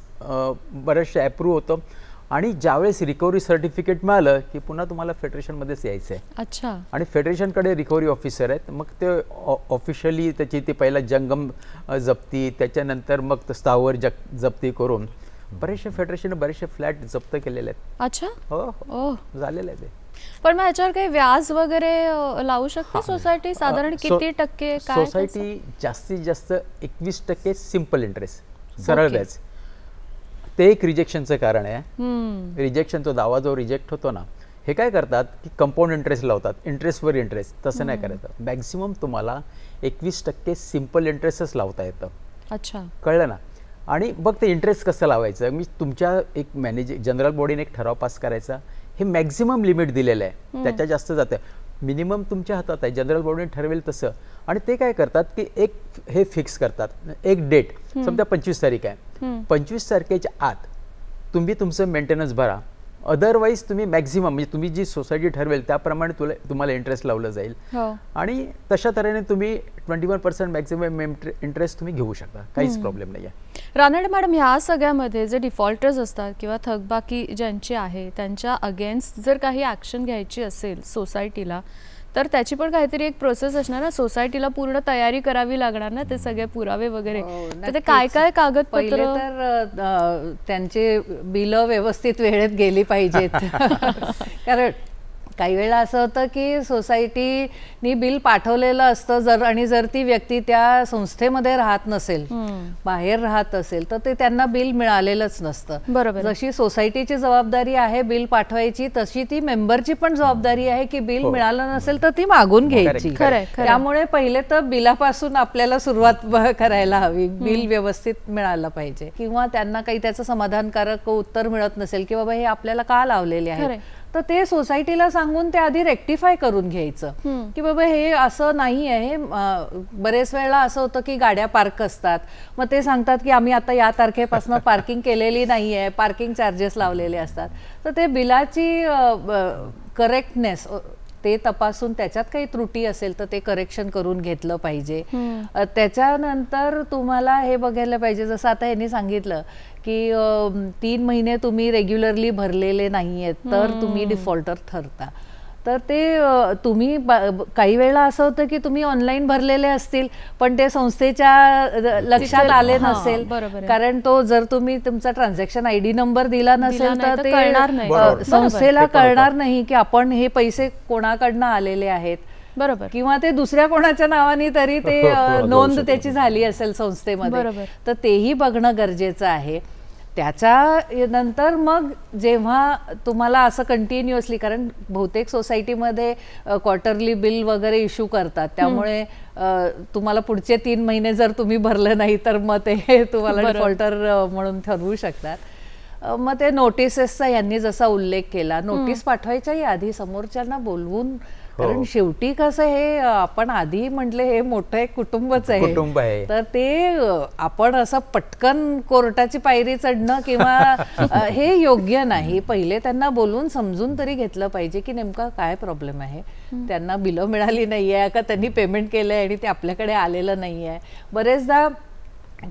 बरेचसे अप्रूव्ह होतं. आणि ज्यावेळेस रिकव्हरी सर्टिफिकेट मिळालं की पुन्हा तुम्हाला फेडरेशनमध्येच यायचं आहे. अच्छा. आणि फेडरेशनकडे रिकव्हरी ऑफिसर आहेत, मग ते ऑफिशियली त्याची ती पहिला जंगम जप्ती, त्याच्यानंतर मग स्थावर जप्ती करून बरेचसे फेडरेशन बरेचसे फ्लॅट जप्त केलेले आहेत. अच्छा. हो झालेलं आहे ते. पण मग ह्याच्यावर काही व्याज वगैरे लावू शकते सोसायटी? साधारण किती टक्के? काय सोसायटी जास्तीत जास्त 21% सिंपल इंटरेस्ट, सरळ व्याज. ते एक रिजेक्शनचं कारण आहे. रिजेक्शन तो दावा जो रिजेक्ट होतो ना, हे काय करतात की कंपाऊंड इंटरेस्ट लावतात, इंटरेस्टवर इंटरेस्ट. तसं नाही करायचं. मॅक्सिमम तुम्हाला 21% सिंपल इंटरेस्टच लावता येतं. अच्छा, कळलं ना. आणि मग ते इंटरेस्ट कसं लावायचं, मी तुमच्या एक जनरल बॉडीने एक ठराव पास करायचा, हे मॅक्झिमम लिमिट दिलेलं आहे, त्याच्या जास्त जातं. मिनिमम तुमच्या हातात आहे, जनरल बॉडीने ठरवेल तसं. आणि ते काय करतात की एक हे फिक्स करतात, एक डेट समजा 25 तारीख आहे, 25 तारखेच्या आत तुम्ही तुमचं मेंटेनन्स भरा. अदरवाईज तुम्ही मॅक्झिमम म्हणजे तुम्ही जी सोसायटी ठरवेल त्याप्रमाणे तुम्हाला इंटरेस्ट लावलं जाईल. आणि तशा तऱ्हेने तुम्ही 21% मॅक्झिमम इंटरेस्ट तुम्ही घेऊ शकता, काहीच प्रॉब्लेम नाही आहे. रानडे मॅडम, ह्या सगळ्यामध्ये जे डिफॉल्टर्स असतात किंवा थकबाकी ज्यांची आहे त्यांच्या अगेन्स्ट जर काही ॲक्शन घ्यायची असेल सोसायटीला, तर त्याची पण काहीतरी एक प्रोसेस असणार ना, सोसायटीला पूर्ण तयारी करावी लागणार ना, ते सगळे पुरावे वगैरे. तर ते काय काय कागदपत्र? तर त्यांचे बिलं व्यवस्थित वेळेत गेली पाहिजेत. कारण काही वेळा असं होतं की सोसायटीनी बिल पाठवलेलं असतं जर ती व्यक्ती त्या संस्थेमध्ये राहत नसेल, बाहेर राहत असेल, तर ते त्यांना बिल मिळालेलंच नसतं. बरोबर. जशी सोसायटीची जबाबदारी आहे बिल पाठवायची, तशी ती मेंबरची पण जबाबदारी आहे की बिल मिळालं नसेल तर ती मागून घ्यायची. त्यामुळे पहिले तर बिलापासून आपल्याला सुरुवात करायला हवी. बिल व्यवस्थित मिळालं पाहिजे. किंवा त्यांना काही त्याचं समाधानकारक उत्तर मिळत नसेल की बाबा हे आपल्याला का लावलेले आहे, तर ते सोसायटीला सांगून ते आधी रेक्टिफाय करून घ्यायचं की बाबा हे असं नाही आहे. बरेच वेळेला असं होतं की गाड्या पार्क असतात, मग ते सांगतात की आम्ही आता या तारखेपासून पार्किंग केलेली नाही आहे, पार्किंग चार्जेस लावलेले असतात. तर ते बिलाची करेक्टनेस ते तपासून त्याच्यात काही त्रुटी असेल तर ते करेक्शन करून घेतलं पाहिजे. त्याच्यानंतर तुम्हाला हे बघायला पाहिजे, जसं आता यांनी सांगितलं की 3 महिने तुम्ही रेग्युलरली भरलेले नाही आहेत तर तुम्ही डिफॉल्टर ठरता. तर ते तुम्ही काही वेळा असं होतं की तुम्ही ऑनलाईन भरलेले असतील पण ते संस्थेच्या लक्षात आले नसेल, कारण तो जर तुम्ही तुमचा ट्रान्झॅक्शन ID नंबर दिला नसेल तर ते संस्थेला कळणार नाही की आपण हे पैसे कोणाकडनं आलेले आहेत. बरोबर. किंवा ते दुसऱ्या कोणाच्या नावाने तरी ते नोंद त्याची झाली असेल संस्थेमध्ये, तर तेही बघणं गरजेचं आहे. त्याच्या नंतर मग जेव्हा तुम्हाला असं कंटिन्युअसली, कारण बहुतेक सोसायटीमध्ये क्वार्टरली बिल वगैरे इश्यू करतात, त्यामुळे तुम्हाला पुढचे 3 महिने जर तुम्ही भरलं नाही तर मग ते तुम्हाला डिफॉल्टर म्हणून ठरवू शकतात. मग ते नोटिसेसचा यांनी जसा उल्लेख केला, नोटीस पाठवायच्याही आधी समोरच्यांना बोलवून, कारण शेवटी कसं हे आपण आधी म्हटले हे मोठं एक कुटुंबच आहे, तर ते आपण असं पटकन कोर्टाची पायरी चढणं किंवा हे योग्य नाही. पहिले त्यांना बोलून समजून तरी घेतलं पाहिजे की नेमका काय प्रॉब्लेम आहे, त्यांना बिलं मिळाली नाहीये का त्यांनी पेमेंट केलंय आणि ते आपल्याकडे आलेलं नाहीये. बरेचदा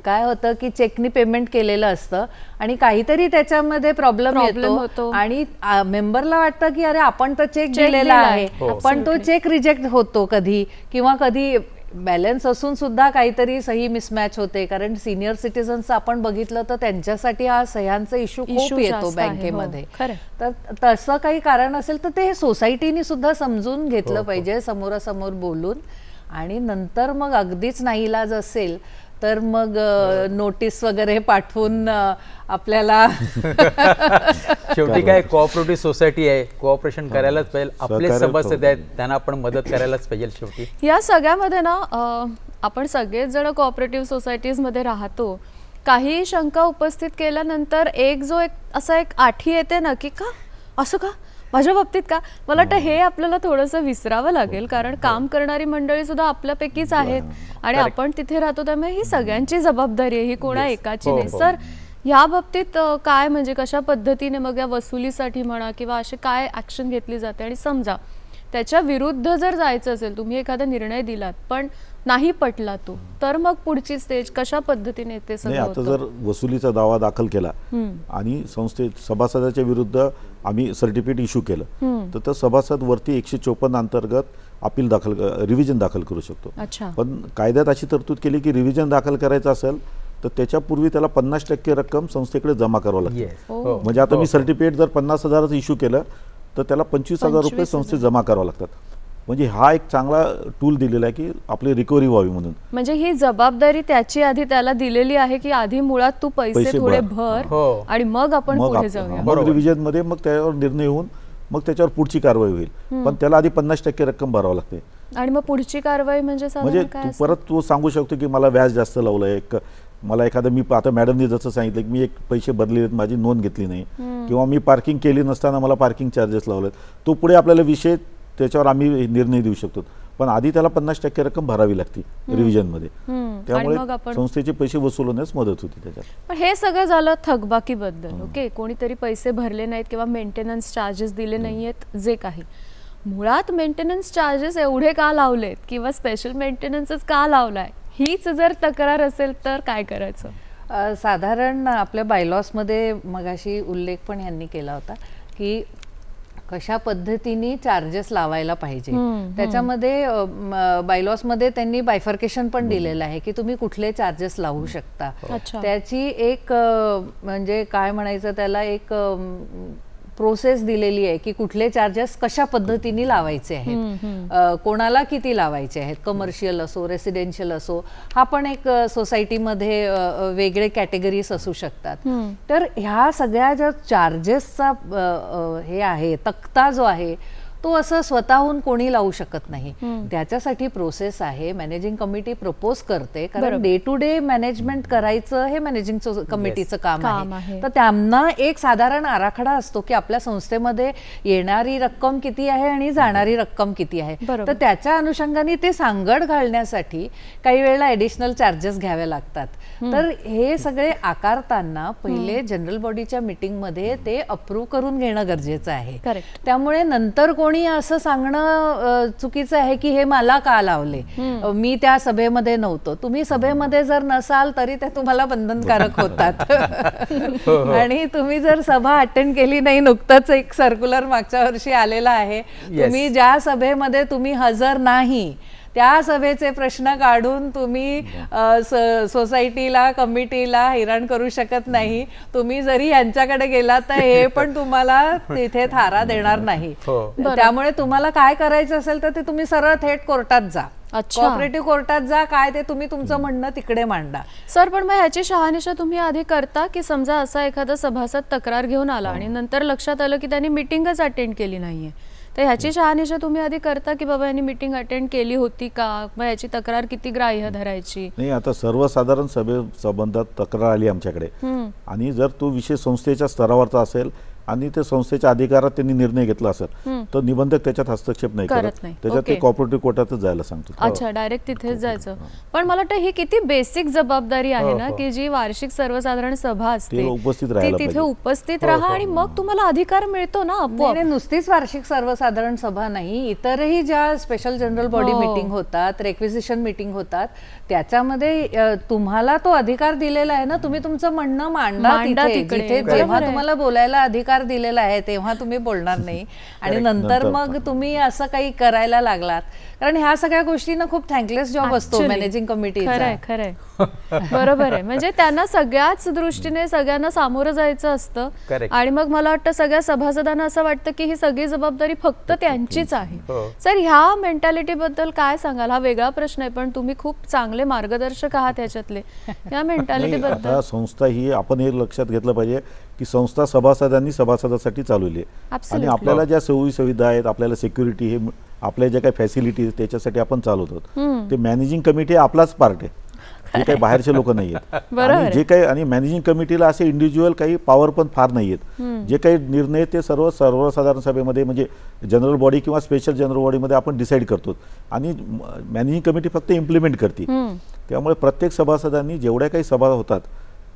काय होतं की चेकनी पेमेंट केलेलं असतं आणि काहीतरी त्याच्यामध्ये प्रॉब्लेम येतो आणि मेंबरला वाटतं की अरे आपण तर चेक दिलेला आहे, पण तो चेक रिजेक्ट होतो कधी, किंवा कधी बॅलन्स असून सुद्धा काहीतरी सही मिसमॅच होते. कारण सिनियर सिटीजन्स आपण बघितलं तर त्यांच्यासाठी हा सह्यांचा इश्यू खूप येतो बँकेमध्ये. तर तसं काही कारण असेल तर ते सोसायटीनी सुद्धा समजून घेतलं पाहिजे समोरासमोर बोलून. आणि नंतर मग अगदीच नाईलाज असेल तर मग नोटीस वगैरे पाठवून आपल्याला शेवटी काय कोऑपरेटिव्ह सोसायटी आहे, कोऑपरेशन करायलाच पाहिजे. आपले सभासद आहेत त्यांना आपण मदत करायलाच पाहिजे. शेवटी या सगळ्यामध्ये ना आपण सगळेच जण कोऑपरेटिव्ह सोसायटीज मध्ये राहतो. काही शंका उपस्थित केल्यानंतर एक असा एक आठी येते ना की का असं का माझ्या बाबतीत का. मला वाटतं हे आपल्याला थोडंसं विसरावं लागेल, कारण काम करणारी मंडळी सुद्धा आपल्यापैकीच आहेत आणि आपण तिथे राहतो, त्यामुळे ही सगळ्यांची जबाबदारी आहे, ही कोणा एकाची नाही. सर ह्या बाबतीत काय म्हणजे कशा पद्धतीने मग या वसुलीसाठी म्हणा किंवा अशी काय ऍक्शन घेतली जाते, आणि समजा त्याच्या विरुद्ध जर जायचं असेल, तुम्ही एखादा निर्णय दिलात पण नाही पटला तो, तर मग पुढची स्टेज कशा पद्धतीने ते सगळं आता जर वसुलीचा दावा दाखल केला आणि सभासदाच्या विरुद्ध आम्ही सर्टिफिकेट इश्यू केलं तर त्या सभासद वरती 154 अंतर्गत अपील रिव्हिजन दाखल करू शकतो. पण कायद्यात अशी तरतूद केली की रिव्हिजन दाखल करायचं असेल तर त्याच्यापूर्वी त्याला 50% रक्कम संस्थेकडे जमा करावं लागते. म्हणजे आता मी सर्टिफिकेट जर 50,000 इश्यू केलं तर त्याला 25,000 रुपये संस्थेत जमा करावं लागतात. म्हणजे हा एक चांगला टूल दिलेला आहे की आपली रिकव्हरी व्हावी म्हणून. म्हणजे ही जबाबदारी त्याची आधी त्याला दिलेली आहे की आधी मुळात तू पैसे थोडे भर आणि मग आपण पुढे जाऊया. मग रिव्हिजन मध्ये मग त्यावर निर्णय होऊन मग त्याच्यावर पुढची कारवाई होईल. पण त्याला आधी 50% रक्कम भरावं लागते. आणि मग पुढची कारवाई म्हणजे परत तू सांगू शकतो की मला व्याज जास्त लावलंय, मला एखादं मी आता मॅडमनी जसं सांगितलं की मी एक पैसे बदलले माझी नोंद घेतली नाही, किंवा मी पार्किंग केली नसताना मला पार्किंग चार्जेस लावलेत, तो पुढे आपल्याला विषय त्याच्यावर आम्ही निर्णय देऊ शकतो. पण आधी त्याला 50% रक्कम भरावी लागते रिव्हिजन मध्ये, त्यामुळे संस्थेचे पैसे वसूल होण्यास मदत होती त्याच्यात. पण हे सगळं झालं थकबाकीबद्दल. ओके, कोणीतरी पैसे भरले नाहीत किंवा मेंटेनन्स चार्जेस दिले नाहीयेत, जे काही मुळात मेंटेनन्स चार्जेस एवढे का लावलेत किंवा स्पेशल मेंटेनन्सच का लावलाय, हीच जर तक्रार असेल तर काय करायचं? साधारण आपल्या बायलॉसमध्ये मगाशी उल्लेख पण यांनी केला होता की कशा पद्धतीने चार्जेस लावायला पाहिजे. त्याच्यामध्ये बायलॉसमध्ये त्यांनी बायफर्केशन पण दिलेलं आहे की तुम्ही कुठले चार्जेस लावू शकता. त्याची एक म्हणजे काय म्हणायचं त्याला एक प्रोसेस दिलेली आहे की कुठले चार्जेस कशा पद्धतीने लावायचे आहेत, कोणाला किती लावायचे आहेत, कमर्शियल असो रेसिडेन्शियल असो, हा पण एक सोसायटीमध्ये वेगळे कॅटेगरीज असू शकतात. तर ह्या सगळ्या ज्या चार्जेसचा हे आहे तक्ता जो आहे तो असं स्वतःहून कोणी लावू शकत नाही. त्याच्यासाठी प्रोसेस आहे, मॅनेजिंग कमिटी प्रपोज करते, कारण डे टू डे मॅनेजमेंट करायचं हे मॅनेजिंग कमिटीचं काम आहे. तर त्यांना एक साधारण आराखडा असतो की आपल्या संस्थेमध्ये येणारी रक्कम किती आहे आणि जाणारी रक्कम किती आहे. तर त्याच्या अनुषंगाने ते सांगड घालण्यासाठी काही वेळेला ॲडिशनल चार्जेस घ्यावे लागतात. तर हे सगळे आकारताना पहिले जनरल बॉडीच्या मीटिंगमध्ये ते अप्रूव्ह करून घेणं गरजेचं आहे. त्यामुळे नंतर कोणी असं सांगणं चुकीचं आहे की हे मला का लावले, मी त्या सभेमध्ये नव्हतो. तुम्ही सभेमध्ये जर नसाल तरी ते तुम्हाला बंधनकारक होतात. आणि तुम्ही जर सभा अटेंड केली नाही, नुकतंच एक सर्क्युलर मागच्या वर्षी आलेला आहे, तुम्ही ज्या सभेमध्ये तुम्ही हजर नाही त्या सभेचे प्रश्न काढून तुम्ही सोसायटीला कमिटीला हैराण करू शकत नाही. तुम्ही जरी यांच्याकडे गेलात तर हे पण तुम्हाला तिथे थारा देणार नाही. त्यामुळे तुम्हाला काय करायचं असेल तर ते तुम्ही सरळ थेट कोर्टात जा, कोऑपरेटिव्ह कोर्टात जा, काय ते तुम्ही तुमचं म्हणणं तिकडे मांडा. सर पण मग ह्याची शहानिशा तुम्ही आधी करता की समजा असा एखादा सभासद तक्रार घेऊन आला आणि नंतर लक्षात आलं की त्यांनी मीटिंगच अटेंड केली नाहीये, तर ह्याची शहानिशा तुम्ही आधी करता की बाबा यांनी मीटिंग अटेंड केली होती का, मग याची तक्रार किती ग्राह्य धरायची? नाही, आता सर्वसाधारण सभे संबंधात तक्रार आली आमच्याकडे आणि जर तो विषय संस्थेच्या स्तरावरचा असेल आणि ते संस्थेच्या अधिकारात त्यांनी निर्णय घेतला असेल तर निबंधक त्याच्यात हस्तक्षेप नाही करत. त्याच्यात ते कॉर्पोरेटिव्ह कोर्टातच जायला सांगतो. अच्छा, डायरेक्ट तिथेच जायचं. पण मला वाटतं ही किती बेसिक जबाबदारी आहे ना की जी वार्षिक सर्वसाधारण सभा असते उपस्थित ती तिथे उपस्थित राहा आणि मग तुम्हाला अधिकार मिळतो ना आपोआप. नुसतीच वार्षिक सर्वसाधारण सभा नाही, इतरही ज्या स्पेशल जनरल बॉडी मीटिंग होतात, रेक्विजिशन मीटिंग होतात, त्याच्यामध्ये तुम्हाला तो अधिकार दिलेला आहे ना, तुम्ही तुमचं म्हणणं मांडा तिथे. जेव्हा तुम्हाला बोलायला अधिकार दिलेला आहे तेव्हा तुम्ही बोलणार नाही आणि नंतर मग तुम्ही असं काही करायला लागलात. कारण ह्या सगळ्या गोष्टींना खूप थँकलेस जॉब असतो मॅनेजिंग कमिटीचा. खरंय बरोबर आहे. म्हणजे त्यांना सगळ्याच दृष्टीने सगळ्यांना सामोरं जायचं असतं आणि मग मला वाटतं सगळ्या सभासदांना असं वाटतं की ही सगळी जबाबदारी फक्त त्यांचीच आहे. सर, ह्या मेंटॅलिटी बद्दल काय सांगाल? हा वेगळा प्रश्न आहे पण तुम्ही खूप चांगले मार्गदर्शक आहात ह्याच्यातले. या मेंटॅलिटी बद्दल संस्था ही आपण हे लक्षात घेतलं पाहिजे की संस्था सभासदांनी सभासदासाठी चालवली आहे आणि आपल्याला ज्या सोयी सुविधा आहेत, आपल्याला सिक्युरिटी, हे आपल्या ज्या काही फॅसिलिटीज त्याच्यासाठी आपण चालवतो. ते मॅनेजिंग कमिटी आपलाच पार्ट आहे, जे काही बाहेरचे लोक नाही आहेत. आणि जे काही आणि मॅनेजिंग कमिटीला असे इंडिव्हिज्युअल काही पॉवर पण फार नाही आहेत. जे काही निर्णय ते सर्वसाधारण सभेमध्ये म्हणजे जनरल बॉडी किंवा स्पेशल जनरल बॉडीमध्ये आपण डिसाईड करतो आणि मॅनेजिंग कमिटी फक्त इम्प्लिमेंट करते. त्यामुळे प्रत्येक सभासदांनी जेवढ्या काही सभा होतात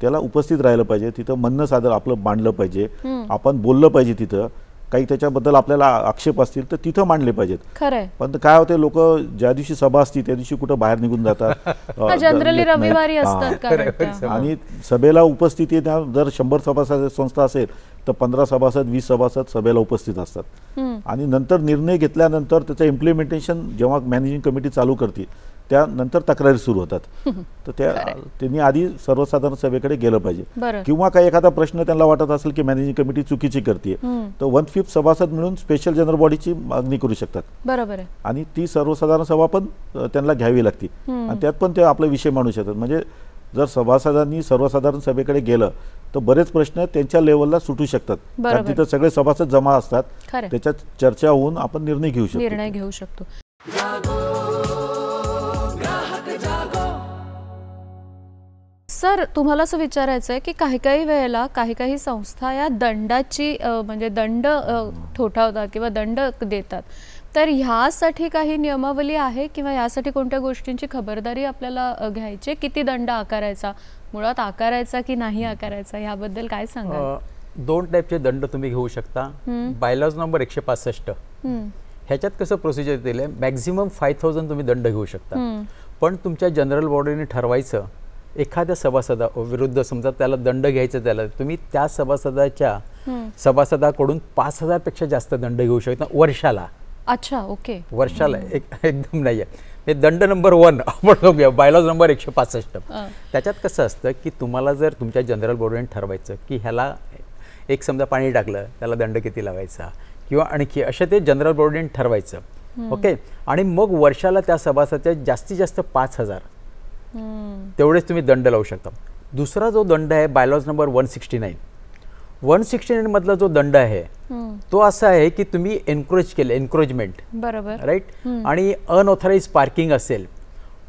त्याला उपस्थित राहिलं पाहिजे, तिथं म्हणणं सादर आपलं मांडलं पाहिजे, आपण बोललं पाहिजे. तिथं काही त्याच्याबद्दल आपल्याला आक्षेप असतील तर तिथं मांडले पाहिजेत. पण काय होते, लोक ज्या दिवशी सभा असते त्या दिवशी कुठं बाहेर निघून जातात, जनरली रविवारी असतात. आणि सभेला उपस्थिती जर 100 सभासद संस्था असेल तर 15 सभासद 20 सभासद सभेला उपस्थित असतात. आणि नंतर निर्णय घेतल्यानंतर त्याचं इम्प्लिमेंटेशन जेव्हा मॅनेजिंग कमिटी चालू करते त्यानंतर तक्रारी सुरू होतात. तर त्यांनी आधी सर्वसाधारण सभेकडे गेलं पाहिजे. किंवा काही एखादा प्रश्न त्यांना वाटत असेल की मॅनेजिंग कमिटी चुकीची करते तर 1/5 सभासद मिळून स्पेशल जनरल बॉडीची मागणी करू शकतात. बरोबर आहे. आणि ती सर्वसाधारण सभा पण त्यांना घ्यावी लागते आणि त्यात पण ते आपला विषय मांडू शकतात. म्हणजे जर सभासदांनी सर्वसाधारण सभेकडे गेलं तर बरेच प्रश्न त्यांच्या लेवलला सुटू शकतात. कारण तिथं सगळे सभासद जमा असतात, त्याच्यात चर्चा होऊन आपण निर्णय घेऊ शकतो. सर, तुम्हाला असं विचारायचं आहे की काही वेळेला काही संस्था या दंडाची म्हणजे दंड ठोठावतात किंवा दंड देतात, तर ह्यासाठी काही नियमावली आहे किंवा यासाठी कोणत्या गोष्टींची खबरदारी आपल्याला घ्यायची? किती दंड आकारायचा, मुळात आकारायचा की नाही आकारायचा, याबद्दल काय सांगाल? 2 टाईपचे दंड तुम्ही घेऊ शकता. बायलॉज नंबर 165 ह्याच्यात कसं प्रोसिजर दिले, मॅक्झिमम 5000 तुम्ही दंड घेऊ शकता. पण तुमच्या जनरल बॉडीने ठरवायचं एखाद्या सभासदा विरुद्ध समजा त्याला दंड घ्यायचा, त्याला तुम्ही त्या सभासदाकडून 5000 पेक्षा जास्त दंड घेऊ शकता वर्षाला. अच्छा, ओके. वर्षाला एकदम नाही आहे. हे दंड नंबर 1 आपण बघूया, बायलॉज नंबर 165. त्याच्यात कसं असतं की तुम्हाला जर तुमच्या जनरल बॉडीने ठरवायचं की ह्याला एक समजा पाणी टाकलं त्याला दंड किती लावायचा किंवा आणखी अशा ते जनरल बॉडीने ठरवायचं. ओके. आणि मग वर्षाला त्या सभासदाच्या जास्तीत जास्त 5000 तेवढेच तुम्ही दंड लावू शकता. दुसरा जो दंड आहे बायलॉज नंबर 169 मधला जो दंड आहे तो असा आहे की तुम्ही एन्करेज केले, एन्करेजमेंट, बरोबर, राईट, आणि अनऑथराइज पार्किंग असेल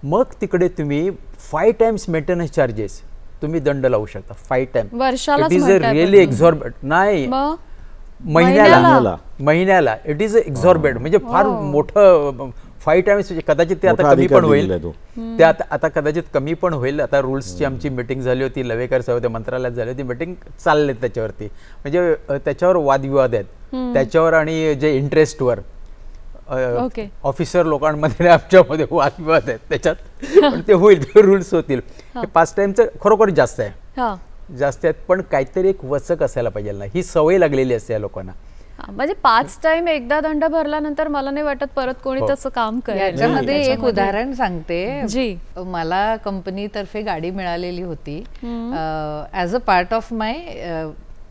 मग तिकडे तुम्ही 5 टाइम्स मेंटेनन्स चार्जेस तुम्ही दंड लावू शकता. 5 टाइम्स वर्षाला. इट इज अ रिअली एक्झॉर्बिट नाही, महिन्याला इट इज एक्झॉर्बिट, म्हणजे फार मोठं. 5 टाइम्स कदाचित ते आता कमी पण होईल, ते आता कदाचित कमी पण होईल. आता रूल्सची आमची मीटिंग झाली होती, लवेकर साहेब मंत्रालयात झाली होती मीटिंग, चालले त्याच्यावरती, म्हणजे त्याच्यावर वादविवाद आहेत त्याच्यावर आणि जे इंटरेस्टवर ऑफिसर लोकांमध्ये आमच्यामध्ये वादविवाद आहेत त्याच्यात, पण ते होईल, ते रूल्स होतील. 5 टाइमचं खरोखर जास्त आहे, जास्त आहेत, पण काहीतरी एक वचक असायला पाहिजे ना, ही सवय लागलेली असते या लोकांना. म्हणजे 5 टाइम एकदा दंड भरल्यानंतर मला नाही वाटत परत कोणी तसं काम करेल. याच्यामध्ये एक उदाहरण सांगते. जी, मला कंपनीतर्फे गाडी मिळालेली होती as a part of my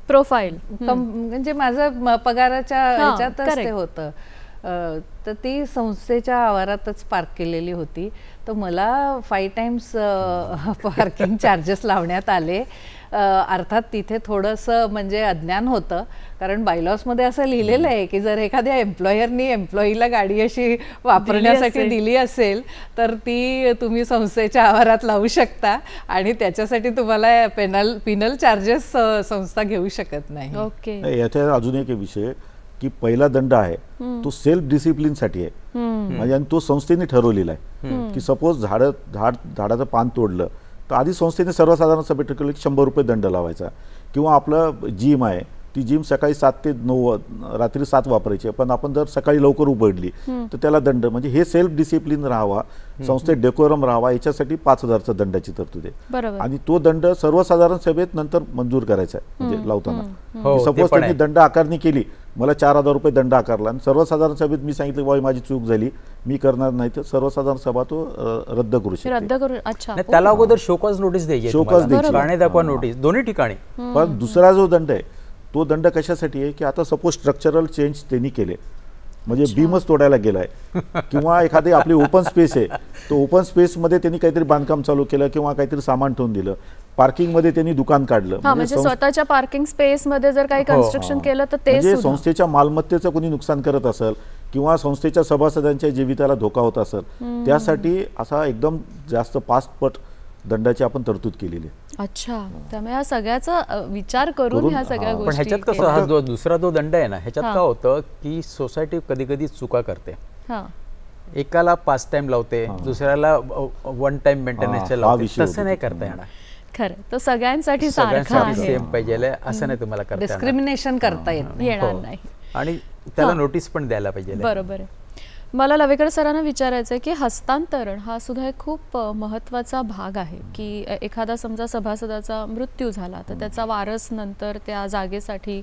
profile, म्हणजे माझं पगाराच्या ह्याच्यातच ते होतं. तर ती संस्थेच्या आवारातच पार्क केलेली होती. तर मला 5 टाइम्स पार्किंग चार्जेस लावण्यात आले. अर्थात तिथे थोडंसं म्हणजे अज्ञान होतं, कारण बायलॉजमध्ये असं लिहिलेलं आहे की जर एखाद्या एम्प्लॉयरनी एम्प्लॉईला गाडी अशी वापरण्यासाठी दिली असेल तर ती तुम्ही संस्थेच्या आवारात लावू शकता आणि त्याच्यासाठी तुम्हाला पिनल चार्जेस संस्था घेऊ शकत नाही. ओके. याच्या अजून एक विषय की पहिला दंड आहे तो सेल्फ डिसिप्लिन साठी आहे. म्हणजे आणि तो संस्थेने ठरवलेला आहे की सपोज झाडाचं पान तोडलं तर आधी संस्थेने सर्वसाधारण सभेत ठरवलं की 100 रुपये दंड लावायचा. किंवा आपलं जिम आहे, ती जिम सकाळी 7 ते 9 रात्री 7 वापरायची, पण आपण जर सकाळी लवकर उघडली तर त्याला दंड. म्हणजे हे सेल्फ डिसिप्लिन राहावा, संस्थेत डेकोरम राहावा, याच्यासाठी 5,000चा दंडाची तरतूद आहे. आणि तो दंड सर्वसाधारण सभेत नंतर मंजूर करायचा आहे. म्हणजे लावताना सपोज त्यांनी दंड आकारणी केली, मला 4,000 रुपये दंड आकारला आणि सर्वसाधारण सभेत मी सांगितलं बाबा माझी चूक झाली, मी करणार नाही, तर सर्वसाधारण सभा तो रद्द करू शकते. अच्छा. त्याला अगोदर शोकॉज नोटीस द्यायची, शोकॉज द्यायची, कारणे दाखवा नोटीस, दोन्ही ठिकाणी. पण दुसरा जो दंड आहे तो दंड कशासाठी आहे की आता सपोज स्ट्रक्चरल चेंज त्यांनी केले, म्हणजे बीमच तोडायला गेलाय किंवा एखादी आपली ओपन स्पेस आहे, तो ओपन स्पेसमध्ये त्यांनी काहीतरी बांधकाम चालू केलं किंवा काहीतरी सामान ठेवून दिलं, पार्किंगमध्ये त्यांनी दुकान काढलं, म्हणजे स्वतःच्या पार्किंग स्पेस मध्ये जर काही कन्स्ट्रक्शन केलं तर ते म्हणजे संस्थेच्या मालमत्तेचं कोणी नुकसान करत असेल किंवा संस्थेच्या सभासदांच्या जीविताला धोका होत असेल, त्यासाठी असा एकदम जास्त 5 पट दंडाची आपण तरतूद केलेली आहे. अच्छा. त्यामुळे ह्या सगळ्याचा विचार करून ह्या सगळ्या गोष्टी. पण ह्याच्यात कसं हा दुसरा जो दंड आहे ना, ह्याच्यात काय होतं की सोसायटी कधी कधी चुका करते. एकाला 5 टाइम लावते, दुसऱ्याला 1 टाइम मेंटेनन्सच्या लावते, तसं नाही करता येणार. खरं तर सगळ्यांसाठी सारखं आहे, सेम पाहिजे असं नाही तुम्हाला करता येणार. डिस्क्रिमिनेशन करता येणार नाही आणि त्याला नोटीस पण द्यायला पाहिजे. बरोबर आहे. मला लवेकर सरांना विचारायचं आहे की हस्तांतरण हा सुद्धा एक खूप महत्त्वाचा भाग आहे की एखादा समजा सभासदाचा मृत्यू झाला तर त्याचा वारस नंतर त्या जागेसाठी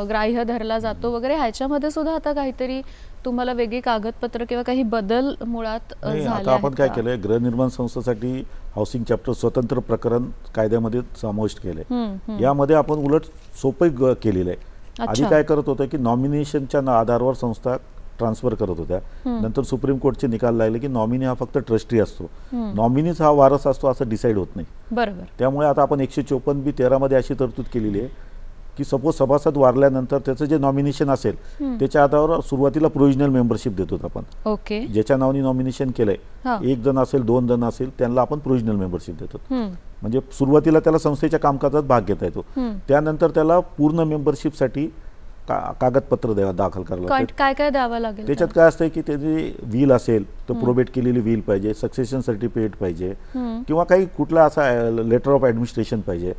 ग्राह्य धरला जातो वगैरे, ह्याच्यामध्ये सुद्धा आता काहीतरी तुम्हाला वेगळी कागदपत्र किंवा काही बदल मुळात झाले. आता आपण काय केलंय, गृहनिर्माण संस्थेसाठी हाऊसिंग चॅप्टर स्वतंत्र प्रकरण कायद्यामध्ये समाविष्ट केलंय. यामध्ये आपण उलट सोपं केलेलं आहे. आधी काय करत होतं की नॉमिनेशनच्या आधारावर संस्था ट्रान्सफर करत होत्या, नंतर सुप्रीम कोर्टचे निकाल लागले की नॉमिनी हा फक्त ट्रस्टी असतो, नॉमिनीच हा वारस असतो असं डिसाईड होत नाही. बरोबर.13 त्यामुळे आता आपण 154B मध्ये अशी तरतूद केलेली आहे की सपोज सभासद वारल्यानंतर त्याचं जे नॉमिनेशन असेल त्याच्या आधारावर सुरुवातीला प्रोव्हिजनल मेंबरशिप देतो आपण. ओके. ज्याच्या नावाने नॉमिनेशन केलंय, 1 जण असेल 2 जण असेल त्यांना आपण प्रोव्हिजनल मेंबरशिप देतो. म्हणजे सुरुवातीला त्याला संस्थेच्या कामकाजात भाग घेता येतो. त्यानंतर त्याला पूर्ण मेंबरशिपसाठी कागदपत्र दाखल करावं लागतं. काय काय द्यावं लागेल त्याच्यात? काय असतं की त्याची व्हील असेल तर प्रोबेट केलेली व्हील पाहिजे, सक्सेशन सर्टिफिकेट पाहिजे किंवा काही कुठला असा लेटर ऑफ ऍडमिनिस्ट्रेशन पाहिजे,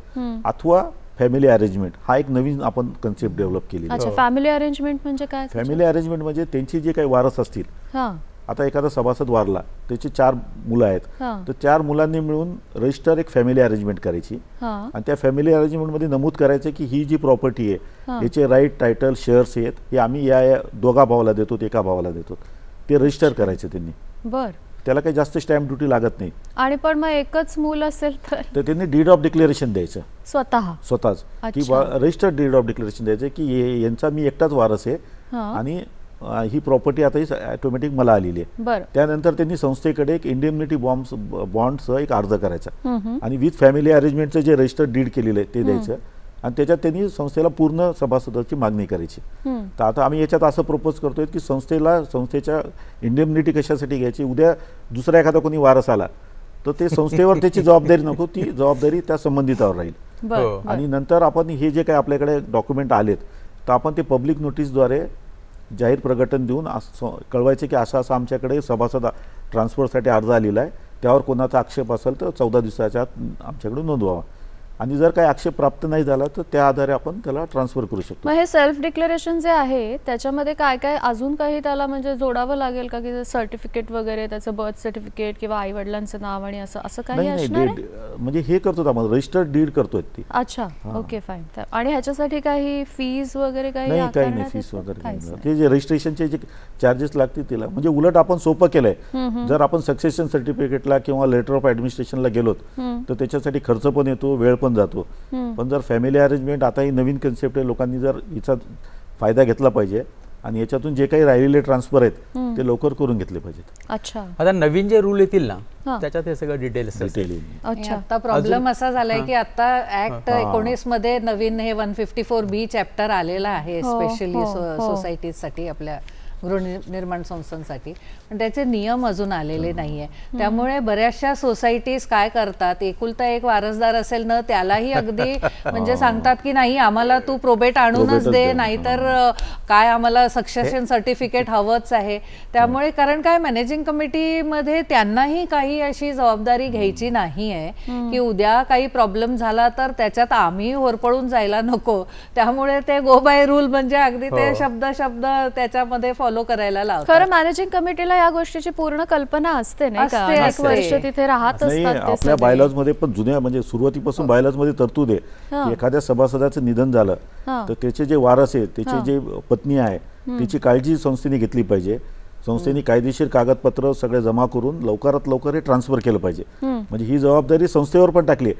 अथवा फॅमिली अरेंजमेंट. हा एक नवीन आपण कन्सेप्ट डेव्हलप केली. अच्छा. फॅमिली अरेंजमेंट म्हणजे काय? फॅमिली अरेंजमेंट म्हणजे त्यांची जे काही वारस असतील, आता एखादा सभासद वारला, त्याची 4 मुलं आहेत, तर 4 मुलांनी मिळून रजिस्टर एक फॅमिली अरेंजमेंट करायची आणि त्या फॅमिली अरेंजमेंट मध्ये नमूद करायचं की ही जी प्रॉपर्टी आहे याचे राईट, टायटल, शेअर्स आहेत हे आम्ही या दोघा भावाला देतो, एका भावाला देतो, ते रजिस्टर करायचे त्यांनी. बर. त्याला काही जास्त स्टॅम्प ड्युटी लागत नाही. आणि पण मग एकच मूल असेल तर त्यांनी डीड ऑफ डिक्लेरेशन द्यायचं स्वतःच, की रजिस्टर्ड डीड ऑफ डिक्लेरेशन द्यायचं की यांचा मी एकटाच वारस आहे आणि ही प्रॉपर्टी आता ही ऑटोमॅटिक मला आलेली आहे. त्यानंतर त्यांनी संस्थेकडे एक इंडेमनिटी बॉन्डसह एक अर्ज करायचा आणि विथ फॅमिली अरेंजमेंटचं जे रजिस्टर्ड डीड केलेलं आहे ते द्यायचं आणि त्याच्यात त्यांनी संस्थेला पूर्ण सभासदाची मागणी करायची. तर आता आम्ही याच्यात असं प्रपोज करतोय की संस्थेच्या इंडेमनिटी कशासाठी घ्यायची, उद्या दुसरा एखादा कोणी वारस आला तर ते संस्थेवर त्याची जबाबदारी नको, ती जबाबदारी त्या संबंधितावर राहील. आणि नंतर आपण हे जे काही आपल्याकडे डॉक्युमेंट आलेत तर आपण ते पब्लिक नोटीसद्वारे जाहीर प्रकटन देऊन कळवायचे की असं असं आमच्याकडे सभासद ट्रान्सफरसाठी अर्ज आलेला आहे, त्यावर कोणाचा आक्षेप असेल तर 14 दिवसाच्या आत आमच्याकडे नोंदवावा. आणि जर काही आक्षेप प्राप्त नाही झाला तर त्या आधारे आपण त्याला ट्रान्सफर करू शकतो. मग हे सेल्फ डिक्लेरेशन जे आहे त्याच्यामध्ये काय काय अजून काही त्याला म्हणजे जोडावं लागेल का, की सर्टिफिकेट वगैरे, त्याचं बर्थ सर्टिफिकेट किंवा आई वडिलांचं नाव आणि असं काही असणार आहे? म्हणजे हे करतो आपण रजिस्टर्ड डीड करतोय ती. अच्छा. Okay, fine. आणि ह्याच्यासाठी काही फीज वगैरे काही नाही, फीस वगैरे ते जे रजिस्ट्रेशनचे जे चार्जेस लागतील तिला, म्हणजे उलट आपण सोपं केलंय. जर आपण सक्सेशन सर्टिफिकेटला किंवा लेटर ऑफ ऍडमिनिस्ट्रेशनला गेलोत तर त्याच्यासाठी खर्च पण येतो, वेळ पण जातो. पण जर फॅमिली अरेंजमेंट, आता ही नवीन कन्सेप्ट आहे, लोकांनी जर हिचा फायदा घेतला पाहिजे आणि याच्यातून जे काही राहिलेले ट्रान्सफर आहेत ते लवकर करून घेतले पाहिजेत. अच्छा. आता नवीन जे रूल येतील ना हा. त्याच्यात हे सगळं डिटेल्स डिटेल येईल. अच्छा. आता प्रॉब्लेम असा झालाय की आता ऍक्ट 19 मध्ये नवीन हे 154B चॅप्टर आलेला आहे स्पेशली सोसायटीसाठी आपल्या गृहनिर्माण संस्थांसाठी, पण त्याचे नियम अजून आलेले नाहीये. त्यामुळे बऱ्याचशा सोसायटीज काय करतात, एकुलता एक वारसदार असेल ना त्यालाही अगदी म्हणजे सांगतात की नाही आम्हाला तू प्रोबेट आणूनच दे, नाहीतर काय आम्हाला सक्सेशन सर्टिफिकेट हवंच आहे. त्यामुळे कारण काय मॅनेजिंग कमिटीमध्ये त्यांनाही काही अशी जबाबदारी घ्यायची नाही आहे की उद्या काही प्रॉब्लेम झाला तर त्याच्यात आम्ही होरपळून जायला नको. त्यामुळे ते गो बाय रूल म्हणजे अगदी ते शब्द त्याच्यामध्ये फॉलो करायला लावतात. खरं मॅनेजिंग कमिटीला या गोष्टीची पूर्ण कल्पना असते नाही का, एक वर्ष तिथे राहत असतात. आपल्या बायलॉज मध्ये पण जुन्या म्हणजे सुरुवातीपासून बायलॉज मध्ये तरतूद आहे की एखाद्या सभासदाचं निधन झालं तर त्याचे जे वारस आहे, त्याची जे पत्नी आहे, त्याची काळजी संस्थेने घेतली पाहिजे. संस्थेने कायदेशीर कागदपत्र सगळे जमा करून लवकरात लवकर हे ट्रान्सफर केलं पाहिजे. म्हणजे ही जबाबदारी संस्थेवर पण टाकली.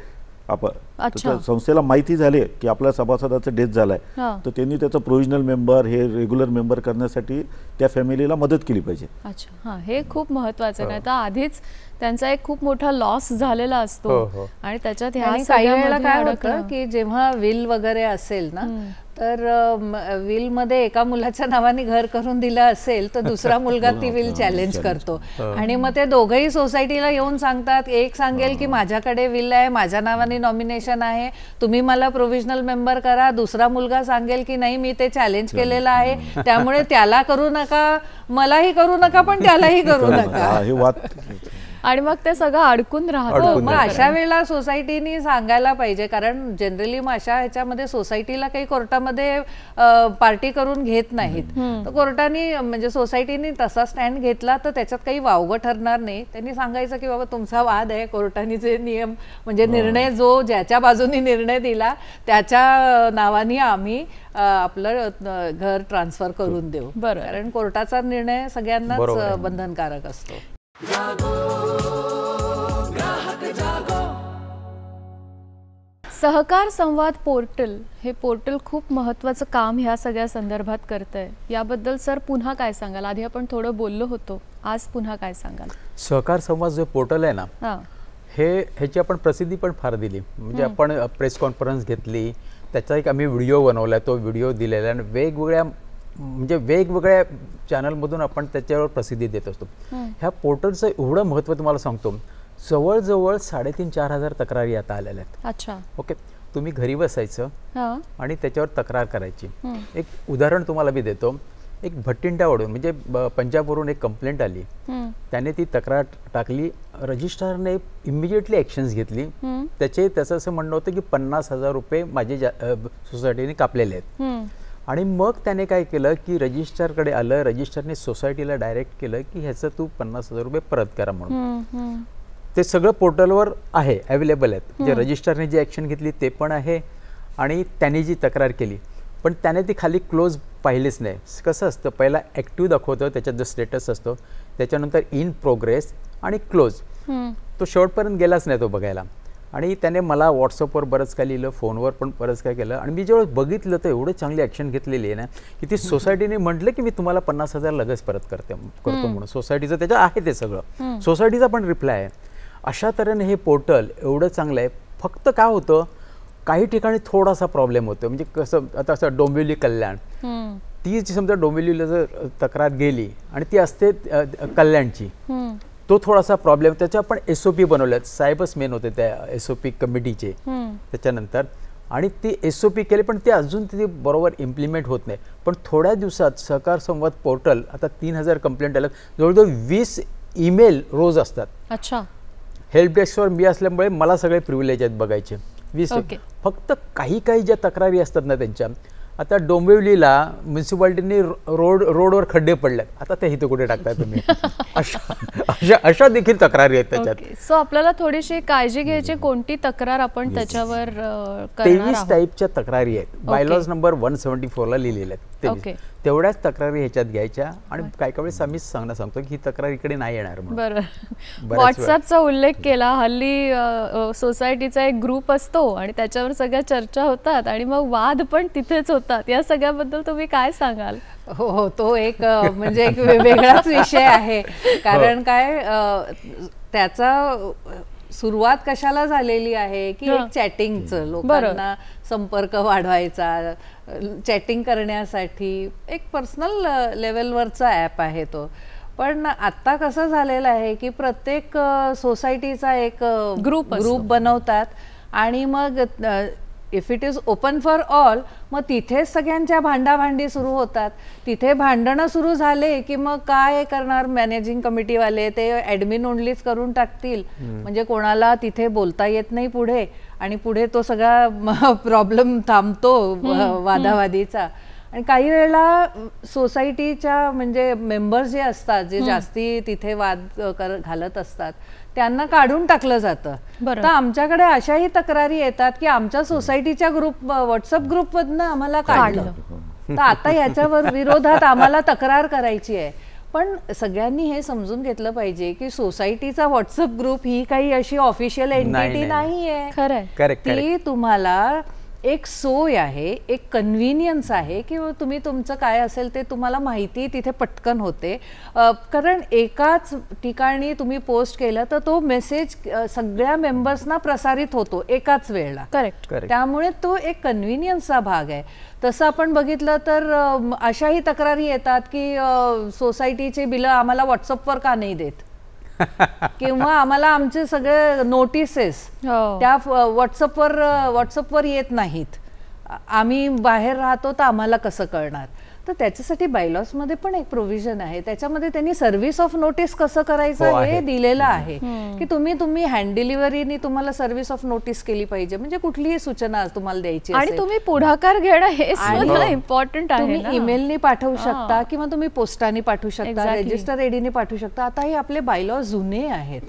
आपण संस्थेला माहिती झाली की आपल्या सभासदाचं डेथ झालाय तर त्यांनी त्याचं प्रोव्हिजनल मेंबर हे रेग्युलर मेंबर करण्यासाठी त्या फॅमिलीला मदत केली पाहिजे. अच्छा. हा, हे खूप महत्वाचं आहे. तर आधीच त्यांचा एक खूप मोठा लॉस झालेला असतो आणि त्याच्यात काही वेळेला काय होतं की जेव्हा विल वगैरे असेल ना तर विल मध्ये एका मुलाच्या नावाने घर करून दिलं असेल तर दुसरा मुलगा ती विल चॅलेंज करतो आणि मग ते दोघंही सोसायटीला येऊन सांगतात. एक सांगेल की माझ्याकडे विल आहे, माझ्या नावाने नॉमिनेशन आहे, तुम्ही मला प्रोव्हिजनल मेंबर करा. दुसरा मुलगा सांगेल की नाही मी ते चॅलेंज केलेलं आहे, त्यामुळे त्याला करू नका, मलाही करू नका, पण त्यालाही करू नका. आणि मग ते सगळं अडकून राहतं. मग अशा वेळेला सोसायटीनी सांगायला पाहिजे, कारण जनरली मग अशा ह्याच्यामध्ये सोसायटीला काही कोर्टामध्ये पार्टी करून घेत नाहीत. तर कोर्टाने म्हणजे सोसायटीने तसा स्टँड घेतला तर त्याच्यात काही वावगं ठरणार नाही. त्यांनी सांगायचं की बाबा तुमचा वाद आहे, कोर्टाने जे नियम म्हणजे निर्णय जो ज्याच्या बाजूनी निर्णय दिला त्याच्या नावाने आम्ही आपलं घर ट्रान्सफर करून देऊ. कारण कोर्टाचा निर्णय सगळ्यांनाच बंधनकारक असतो. सहकार संवाद पोर्टल हे पोर्टल खूप महत्त्वाचं काम ह्या सगळ्या संदर्भात करतंय. याबद्दल सर पुन्हा काय सांगाल? आधी आपण थोडं बोललो होतो, आज पुन्हा काय सांगाल? सहकार संवाद जो पोर्टल आहे ना ह्याची आपण प्रसिद्धी पण फार दिली. म्हणजे आपण प्रेस कॉन्फरन्स घेतली, त्याचा एक आम्ही व्हिडिओ बनवला, तो व्हिडिओ दिलेला आणि वेगवेगळ्या चॅनलमधून आपण त्याच्यावर प्रसिद्धी देत असतो. ह्या पोर्टलचं एवढं महत्त्व तुम्हाला सांगतो, जवळजवळ 3,500-4 हजार तक्रारी आता आलेल्या आहेत. अच्छा. ओके. तुम्ही घरी बसायचं आणि त्याच्यावर तक्रार करायची. एक उदाहरण तुम्हाला मी देतो. एक भट्टिंडावरून म्हणजे पंजाबवरून एक कंप्लेंट आली, त्याने ती तक्रार टाकली, रजिस्ट्रारने इमिजिएटली ॲक्शन्स घेतली. त्याचं असं म्हणणं होतं की 50,000 रुपये माझे सोसायटीने कापलेले आहेत. आणि मग त्याने काय केलं की रजिस्ट्रारकडे आलं, रजिस्ट्रारने सोसायटीला डायरेक्ट केलं की ह्याचं तू 50,000 रुपये परत करा म्हणून. ते सगळं पोर्टलवर आहे, अवेलेबल आहेत. म्हणजे रजिस्ट्रारने जी ॲक्शन घेतली ते पण आहे आणि त्याने जी तक्रार केली, पण त्याने ती खाली क्लोज पाहिलीच नाही. कसं असतं, पहिला ॲक्टिव्ह दाखवतं, त्याच्यात जो स्टेटस असतो, त्याच्यानंतर इन प्रोग्रेस आणि क्लोज. तो शेवटपर्यंत गेलाच नाही तो बघायला. आणि त्याने मला व्हॉट्सअपवर बरंच काय लिहिलं, फोनवर पण बरंच काय केलं. आणि मी जेव्हा बघितलं तर एवढं चांगली ॲक्शन घेतलेली आहे ना की ती सोसायटीने म्हटलं की मी तुम्हाला 50,000 लगेच परत करतो म्हणून. सोसायटीचं त्याच्यात आहे ते सगळं, सोसायटीचा पण रिप्लाय आहे. अशा तऱ्हेने हे पोर्टल एवढं चांगलं आहे. फक्त काय होतं, काही ठिकाणी थोडासा प्रॉब्लेम होतो. म्हणजे कसं, आता असं डोंबिवली कल्याण, ती समजा डोंबिवलीला जर तक्रार गेली आणि ती असते कल्याणची, तो थोडासा प्रॉब्लेम. त्याच्या आपण SOP बनवल्यात, साहेबच मेन होते त्या SOP कमिटीचे त्याच्यानंतर, आणि ती SOP केली पण ते अजून तिथे बरोबर इम्प्लिमेंट होत नाही. पण थोड्या दिवसात सहकार संवाद पोर्टल आता 3,000 कंप्लेंट आल्यात, जवळजवळ 20 ईमेल रोज असतात. अच्छा. हेल्प डेस्कवर मी असल्यामुळे मला सगळे प्रिव्हिलेज आहेत बघायचे. 20 फक्त काही ज्या तक्रारी असतात ना त्यांच्या, आता डोंबिवलीला म्युन्सिपाल्टीने रोडवर खड्डे पडले, आता ते इथे कुठे टाकताय तुम्ही, अशा देखील तक्रारी आहेत त्याच्यात. सो आपल्याला थोडीशी काळजी घ्यायची, कोणती तक्रार आपण त्याच्यावर 23 टाईपच्या तक्रारी आहेत. बायलॉज नंबर 174 ला लिहिलेल्या आहेत. तेवढ्याच तक्रारी ह्याच्यात घ्यायच्या आणि काही वेळेस आम्ही सांगतो की ही तक्रार इकडे नाही येणार. बरं. व्हॉट्सअपचा उल्लेख केला, हल्ली सोसायटीचा एक ग्रुप असतो आणि त्याच्यावर सगळ्या चर्चा होतात आणि मग वाद पण तिथेच होतात. या सगळ्याबद्दल तुम्ही काय सांगाल? हो हो, तो एक म्हणजे एक वेगळाच विषय आहे. कारण काय त्याचा सुरुवात कशाला झालेली आहे की एक चॅटिंगचं, लोकांना संपर्क वाढवायचा, चॅटिंग करण्यासाठी एक पर्सनल लेवलवरचा ॲप आहे तो. पण आता कसं झालेलं आहे की प्रत्येक सोसायटीचा एक ग्रुप बनवतात आणि मग if it is open for all, मग तिथेच सगळ्यांच्या भांडाभांडी सुरू होतात. तिथे भांडणं सुरू झाले की मग काय करणार मॅनेजिंग कमिटीवाले, ते ॲडमिन ओनलीच करून टाकतील, म्हणजे कोणाला तिथे बोलता येत नाही पुढे, आणि पुढे तो सगळा प्रॉब्लेम थांबतो वादावादीचा. आणि काही वेळेला सोसायटीच्या म्हणजे मेंबर्स जे असतात, जे जास्ती तिथे वाद घालत असतात, त्यांना काढून टाकलं जातं. तर आमच्याकडे अशाही तक्रारी येतात की आमच्या सोसायटीच्या व्हॉट्सअप ग्रुपमधनं आम्हाला काढलं. तर आता याच्यावर विरोधात आम्हाला तक्रार करायची आहे. पण सगळ्यांनी हे समजून घेतलं पाहिजे की सोसायटीचा व्हॉट्सअप ग्रुप ही काही अशी ऑफिशियल एंटिटी नाहीये. करेक्ट. ती तुम्हाला एक सोय आहे, एक कन्व्हिनियन्स आहे की तुम्ही तुमचं काय असेल ते तुम्हाला माहिती तिथे पटकन होते. कारण एकाच ठिकाणी तुम्ही पोस्ट केलं तर तो मेसेज सगळ्या मेंबर्सना प्रसारित होतो एकाच वेळेला. करेक्ट. त्यामुळे तो एक कन्व्हिनियन्सचा भाग आहे. तसं आपण बघितलं तर अशाही तक्रारी येतात की सोसायटीचे बिलं आम्हाला व्हॉट्सअपवर का नाही देत, किंवा आम्हाला आमचे सगळे नोटिसेस त्या व्हॉट्सअपवर येत नाहीत, आम्ही बाहेर राहतो तर आम्हाला कसं कळणार. तर त्याच्यासाठी बायलॉज मध्ये पण एक प्रोव्हिजन आहे. त्याच्यामध्ये त्यांनी सर्व्हिस ऑफ नोटीस कसं करायचं हे दिलेलं आहे की तुम्ही हँड डिलिव्हरीनी तुम्हाला सर्व्हिस ऑफ नोटीस केली पाहिजे, म्हणजे कुठलीही सूचना तुम्हाला द्यायची आणि तुम्ही पुढाकार घेणं हे इम्पॉर्टंट आहे. तुम्ही ईमेलनी पाठवू शकता किंवा तुम्ही पोस्टाने पाठवू शकता, रजिस्टर एडीने पाठवू शकता. आता हे आपले बायलॉज जुने आहेत,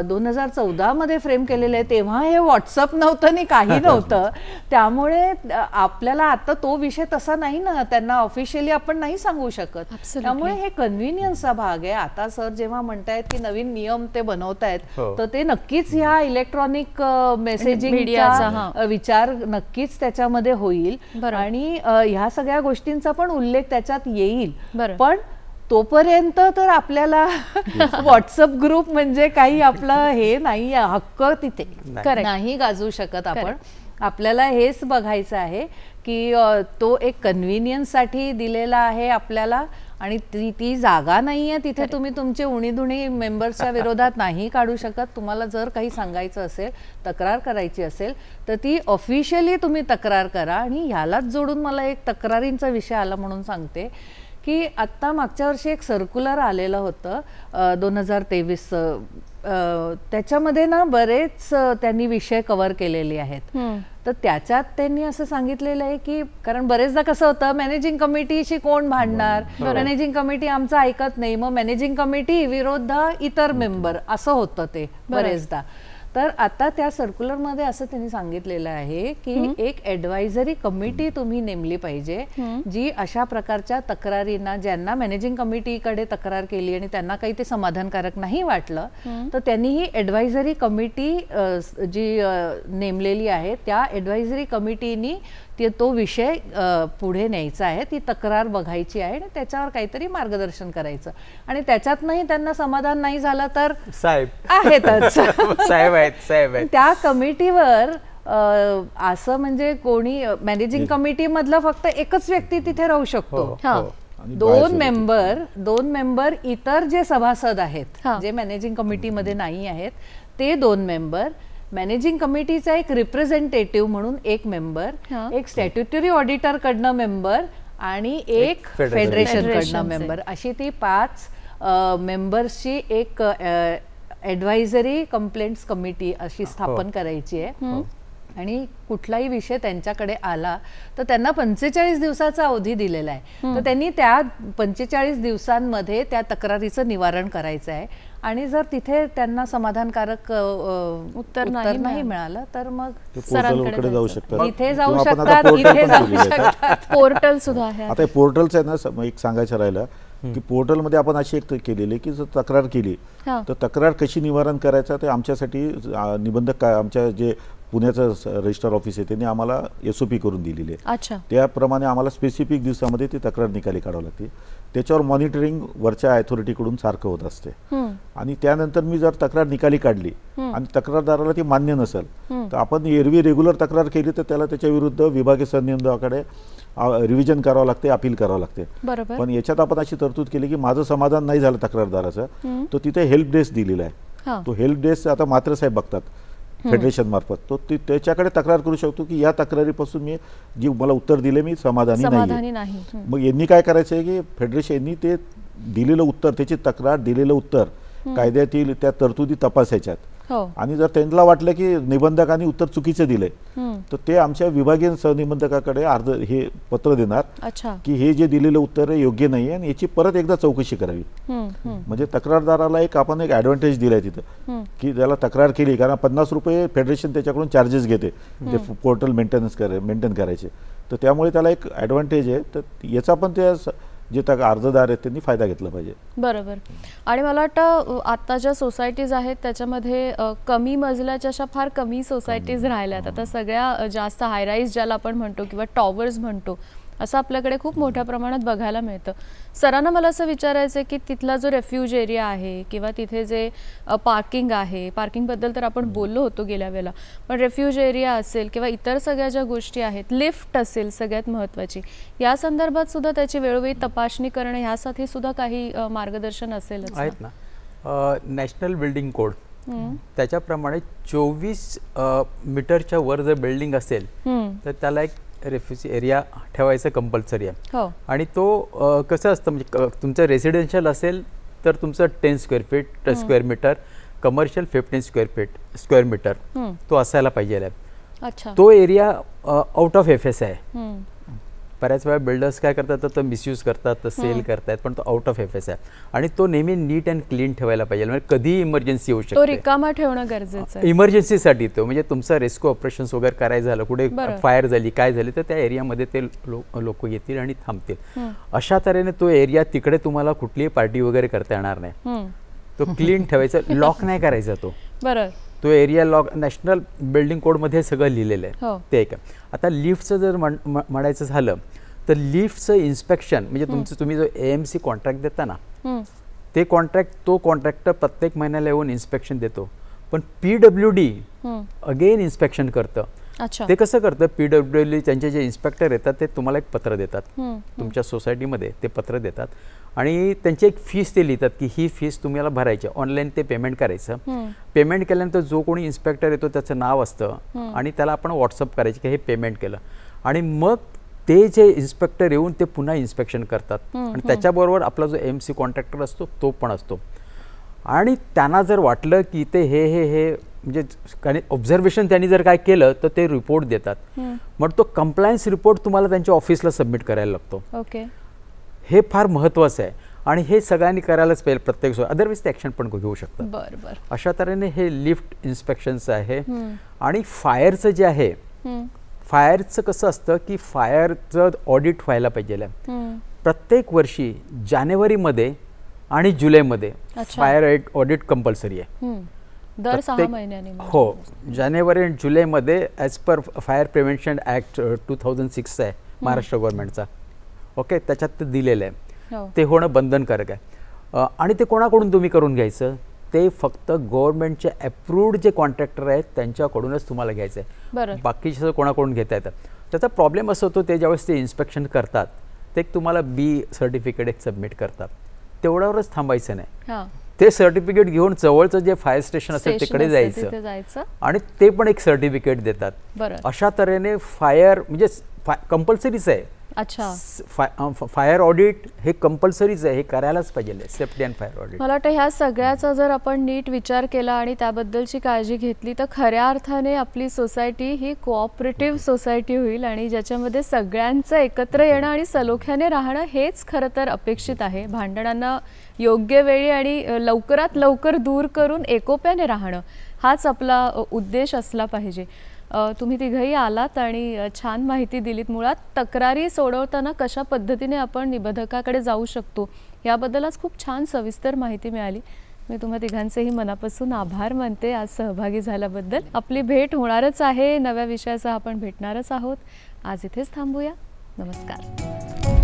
2014 मध्ये फ्रेम केलेलं आहे. तेव्हा हे व्हॉट्सअप नव्हतं आणि काही नव्हतं. त्यामुळे आपल्याला आता तो विषय तसा नाही ना, त्यांना ऑफिशियली आपण नाही सांगू शकत. त्यामुळे हे कन्व्हिनियन्सचा भाग आहे. आता सर जेव्हा म्हणतायत की नवीन नियम ते बनवतायत, तर ते नक्कीच ह्या इलेक्ट्रॉनिक मेसेजिंगचा विचार नक्कीच त्याच्यामध्ये होईल आणि ह्या सगळ्या गोष्टींचा पण उल्लेख त्याच्यात येईल. पण तोपर्यंत तर आपल्याला व्हॉट्सअप ग्रुप म्हणजे काही आपलं हे नाही, हक्क तिथे नाही गाजवू शकत आपण. आपल्याला हेच बघायचं आहे की तो एक कन्व्हिनियन्ससाठी दिलेला आहे आपल्याला, आणि ती जागा नाहीये तिथे तुम्ही तुमचे उणीधुणी मेंबर्सच्या विरोधात नाही काढू शकत. तुम्हाला जर काही सांगायचं असेल, तक्रार करायची असेल, तर ती ऑफिशियली तुम्ही तक्रार करा. आणि ह्यालाच जोडून मला एक तक्रारींचा विषय आला म्हणून सांगते की आत्ता मागच्या वर्षी एक सर्क्युलर आलेलं होतं 2023. त्याच्यामध्ये ना बरेच त्यांनी विषय कव्हर केलेले आहेत. तर त्याच्यात त्यांनी असं सांगितलेलं आहे की, कारण बरेचदा कसं होतं, मॅनेजिंग कमिटीशी कोण भांडणार, मॅनेजिंग कमिटी आमचं ऐकत नाही, मग मॅनेजिंग कमिटी विरोध इतर मेंबर, असं होतं ते बरेचदा. तर आता त्या सर्क्युलरमध्ये असं त्यांनी सांगितलेलं आहे की एक ॲडवायझरी कमिटी तुम्ही नेमली पाहिजे, जी अशा प्रकारच्या तक्रारींना, ज्यांना मॅनेजिंग कमिटीकडे तक्रार केली आणि त्यांना काही ते समाधानकारक नाही वाटलं, तर त्यांनी ही ॲडवायझरी कमिटी जी नेमलेली आहे, त्या ॲडवायझरी कमिटीनी तो विषय पुढे न्यायचा आहे, ती तक्रार बघायची आहे आणि त्याच्यावर काहीतरी मार्गदर्शन करायचं. आणि त्याच्यातनंही त्यांना समाधान नाही झालं तर साहेब आहेतच साहेब आहेत. त्या कमिटीवर असं म्हणजे कोणी मॅनेजिंग कमिटी मधलं फक्त एकच व्यक्ती तिथे राहू शकतो. दोन मेंबर इतर जे सभासद आहेत, जे मॅनेजिंग कमिटीमध्ये नाही आहेत, ते 2 मेंबर, मॅनेजिंग कमिटीचा एक रिप्रेझेंटेटिव्ह म्हणून 1 मेंबर, एक स्टॅट्युटरी ऑडिटर कडनं मेंबर आणि एक फेडरेशन कडनं मेंबर, अशी ती 5 मेंबर्सची एक ॲडवायझरी कंप्लेंट्स कमिटी अशी स्थापन करायची आहे. आणि कुठलाही विषय त्यांच्याकडे आला तर त्यांना 45 दिवसाचा अवधी दिलेला आहे. तर त्यांनी त्या 45 दिवसांमध्ये त्या तक्रारीचं निवारण करायचं आहे. आणि जर तिथे त्यांना समाधानकारक उत्तर नाही मिळालं तर मग पोर्टलकडे जाऊ शकतात, इथे जाऊ शकतात, इथे जाऊ शकतात. पोर्टल सुद्धा आहे. आता पोर्टलचं आहे ना, एक सांगायचं राहिलं की पोर्टलमध्ये आपण अशी एक केलेली की जर तक्रार केली तर तक्रार कशी निवारण करायचं ते आमच्यासाठी निबंधक, आमच्या जे पुण्याचं रजिस्ट्रार ऑफिस आहे त्यांनी आम्हाला SOP करून दिलेली आहे. अच्छा. त्याप्रमाणे आम्हाला स्पेसिफिक दिवसामध्ये ती तक्रार निकाली काढावी लागते. त्याच्यावर मॉनिटरिंग वरच्या अथॉरिटीकडून सारखं होत असते. आणि त्यानंतर मी जर तक्रार निकाली काढली आणि तक्रारदाराला ती मान्य नसेल तर आपण एरवी रेग्युलर तक्रार केली तर त्याला त्याच्या विरुद्ध विभागीय सरन्यायालयाकडे रिव्हिजन करावं लागते, अपील करावं लागते. पण याच्यात आपण अशी तरतूद केली की माझं समाधान नाही झालं तक्रारदाराचं तर तिथे हेल्प डेस्क दिलेला आहे. तो हेल्प डेस्क आता मात्र साहेब बघतात फेडरेशन मार्फत, तो त्याच्याकडे तक्रार करू शकतो की या तक्रारीपासून मी जी मला उत्तर दिले मी समाधानी नाही. मग यांनी काय करायचं आहे की फेडरेशननी ते दिलेलं उत्तर, त्याची तक्रार दिलेलं उत्तर कायद्यातील त्या तरतुदी तपासायच्यात. आणि जर त्यांना वाटलं की निबंधकांनी उत्तर चुकीचं दिलंय तर ते आमच्या विभागीय सहनिबंधकाकडे हे पत्र देणार की हे जे दिलेलं उत्तर आहे योग्य नाही आणि याची परत एकदा चौकशी करावी. म्हणजे तक्रारदाराला आपण एक ॲडव्हान्टेज दिलाय तिथं की त्याला तक्रार केली, कारण 50 रुपये फेडरेशन त्याच्याकडून चार्जेस घेते ते पोर्टल मेंटेन करायचे, तर त्यामुळे त्याला एक ॲडव्हान्टेज आहे. तर याचा पण त्या जे अर्जदार आहेत त्यांनी फायदा घेतला पाहिजे. बरोबर. आणि मला वाटतं आता ज्या सोसायटीज आहेत त्याच्यामध्ये कमी मजल्याच्या अशा फार कमी सोसायटीज राहिल्यात. आता सगळ्या जास्त हायराईज ज्याला आपण म्हणतो किंवा टॉवर्स म्हणतो असं आपल्याकडे खूप मोठ्या प्रमाणात बघायला मिळतं. सरांना मला असं विचारायचं आहे की तिथला जो रेफ्यूज एरिया आहे किंवा तिथे जे पार्किंग आहे, पार्किंगबद्दल तर आपण बोललो होतो गेल्या वेळेला, पण रेफ्यूज एरिया असेल किंवा इतर सगळ्या ज्या गोष्टी आहेत, लिफ्ट असेल सगळ्यात महत्त्वाची, या संदर्भात सुद्धा त्याची वेळोवेळी तपासणी करणे ह्यासाठी सुद्धा काही मार्गदर्शन असेलच आहेत ना. नॅशनल बिल्डिंग कोड त्याच्याप्रमाणे 24 मीटरच्या वर जर बिल्डिंग असेल तर त्याला एक रेफ्युजी एरिया ठेवायचं कंपल्सरी आहे. आणि तो कसं असतं म्हणजे तुमचं रेसिडेन्शियल असेल तर तुमचं 10 square feet square metre, commercial 15 square metre तो असायला पाहिजे. तो एरिया आउट ऑफ FS आहे. बऱ्याच वेळा बिल्डर्स काय करतात तर मिसयूज करतात, तर सेल करतात, पण तो आउट ऑफ FS आहे आणि तो नेहमी नीट अँड क्लीन ठेवायला पाहिजे. म्हणजे कधी इमर्जन्सी येऊ शकते, तो रिकामा ठेवणं गरजेचं आहे इमर्जन्सीसाठी. तो म्हणजे तुमचं रेस्क्यू ऑपरेशन्स वगैरे करायचं झालं, कुठे फायर झाली काय झाली तर त्या एरियामध्ये ते लोक येतील आणि थांबतील. अशा तऱ्हेने तो एरिया तिकडे तुम्हाला कुठलीही पार्टी वगैरे करता येणार नाही. तो क्लीन ठेवायचा, लॉक नाही करायचा तो. तो एरिया लॉक नॅशनल बिल्डिंग कोडमध्ये सगळं लिहिलेलं आहे. ते एक. आता लिफ्टचं जर म्हणायचं झालं तर लिफ्टचं इन्स्पेक्शन म्हणजे तुम्ही जो AMC कॉन्ट्रॅक्ट देता ना ते तो कॉन्ट्रॅक्टर प्रत्येक महिन्याला येऊन इन्स्पेक्शन देतो, पण PWD अगेन इन्स्पेक्शन करतं. ते कसं करतं, PWD त्यांचे जे इन्स्पेक्टर येतात ते तुम्हाला एक पत्र देतात, तुमच्या सोसायटीमध्ये ते पत्र देतात आणि त्यांची एक फीस ते लिहितात की ही फीस तुम्हाला भरायची, ऑनलाईन ते पेमेंट करायचं. पेमेंट केल्यानंतर जो कोणी इन्स्पेक्टर येतो त्याचं नाव असतं आणि त्याला आपण व्हॉट्सअप करायचं की हे पेमेंट केलं. आणि मग ते जे इन्स्पेक्टर येऊन ते पुन्हा इन्स्पेक्शन करतात आणि त्याच्याबरोबर आपला जो AMC कॉन्ट्रॅक्टर असतो तो पण असतो. आणि त्यांना जर वाटलं की ते हे म्हणजे ऑब्झर्वेशन त्यांनी जर काय केलं तर ते रिपोर्ट देतात. मग तो कंप्लायन्स रिपोर्ट तुम्हाला त्यांच्या ऑफिसला सबमिट करायला लागतो. हे फार महत्त्वाचं आहे आणि हे सगळ्यांनी करायलाच पाहिजे प्रत्येक, अदरवाईज ते ॲक्शन पण घेऊ शकतात. अशा तऱ्हेने हे लिफ्ट इन्स्पेक्शनचं आहे. आणि फायरचं जे आहे, फायरचं कसं असतं की फायरचं ऑडिट व्हायला पाहिजे. प्रत्येक वर्षी जानेवारीमध्ये आणि जुलैमध्ये फायर ऑडिट कंपल्सरी आहे. दर 6 महिन्यांनी. हो, जानेवारी आणि जुलैमध्ये as per fire prevention act 2006 आहे महाराष्ट्र गव्हर्नमेंटचा. ओके, त्याच्यात ते दिलेलं आहे. ते होणं बंधनकारक आहे. आणि ते कोणाकडून तुम्ही करून घ्यायचं, ते फक्त गव्हर्नमेंटचे अप्रूव्ड जे कॉन्ट्रॅक्टर आहेत त्यांच्याकडूनच तुम्हाला घ्यायचं आहे. बाकीचे कोणाकडून घेता येतं. त्याचा प्रॉब्लेम असं होतो, ते ज्यावेळेस ते इन्स्पेक्शन करतात ते तुम्हाला B सर्टिफिकेट एक सबमिट करतात, तेवढ्यावरच थांबायचं नाही. ते सर्टिफिकेट घेऊन जवळचं जे फायर स्टेशन असेल तिकडे जायचं आणि ते पण एक सर्टिफिकेट देतात. अशा तऱ्हेने फायर म्हणजे कंपल्सरीच आहे. फायर ऑडिट हे कंपल्सरीच आहे, हे करायलाच पाहिजे, सेफ्टी अँड फायर ऑडिट. मला वाटतं ह्या सगळ्याचा जर आपण नीट विचार केला आणि त्याबद्दलची काळजी घेतली तर खऱ्या अर्थाने आपली सोसायटी ही कोऑपरेटिव्ह सोसायटी होईल आणि ज्याच्यामध्ये सगळ्यांचं एकत्र येणं आणि सलोख्याने राहणं हेच खरं तर अपेक्षित आहे. भांडणांना योग्य वेळी आणि लवकरात लवकर दूर करून एकोप्याने राहणं हाच आपला उद्देश असला पाहिजे. तुम्ही तिघही आलात आणि छान माहिती दिलीत. मुळात तक्रारी सोडवताना कशा पद्धतीने आपण निबंधकाकडे जाऊ शकतो याबद्दल आज खूप छान सविस्तर माहिती मिळाली. मी तुम्हा तिघांचेही मनापासून आभार मानते आज सहभागी झाल्याबद्दल. आपली भेट होणारच आहे, नव्या विषयासह आपण भेटणारच आहोत. आज इथेच थांबूया. नमस्कार.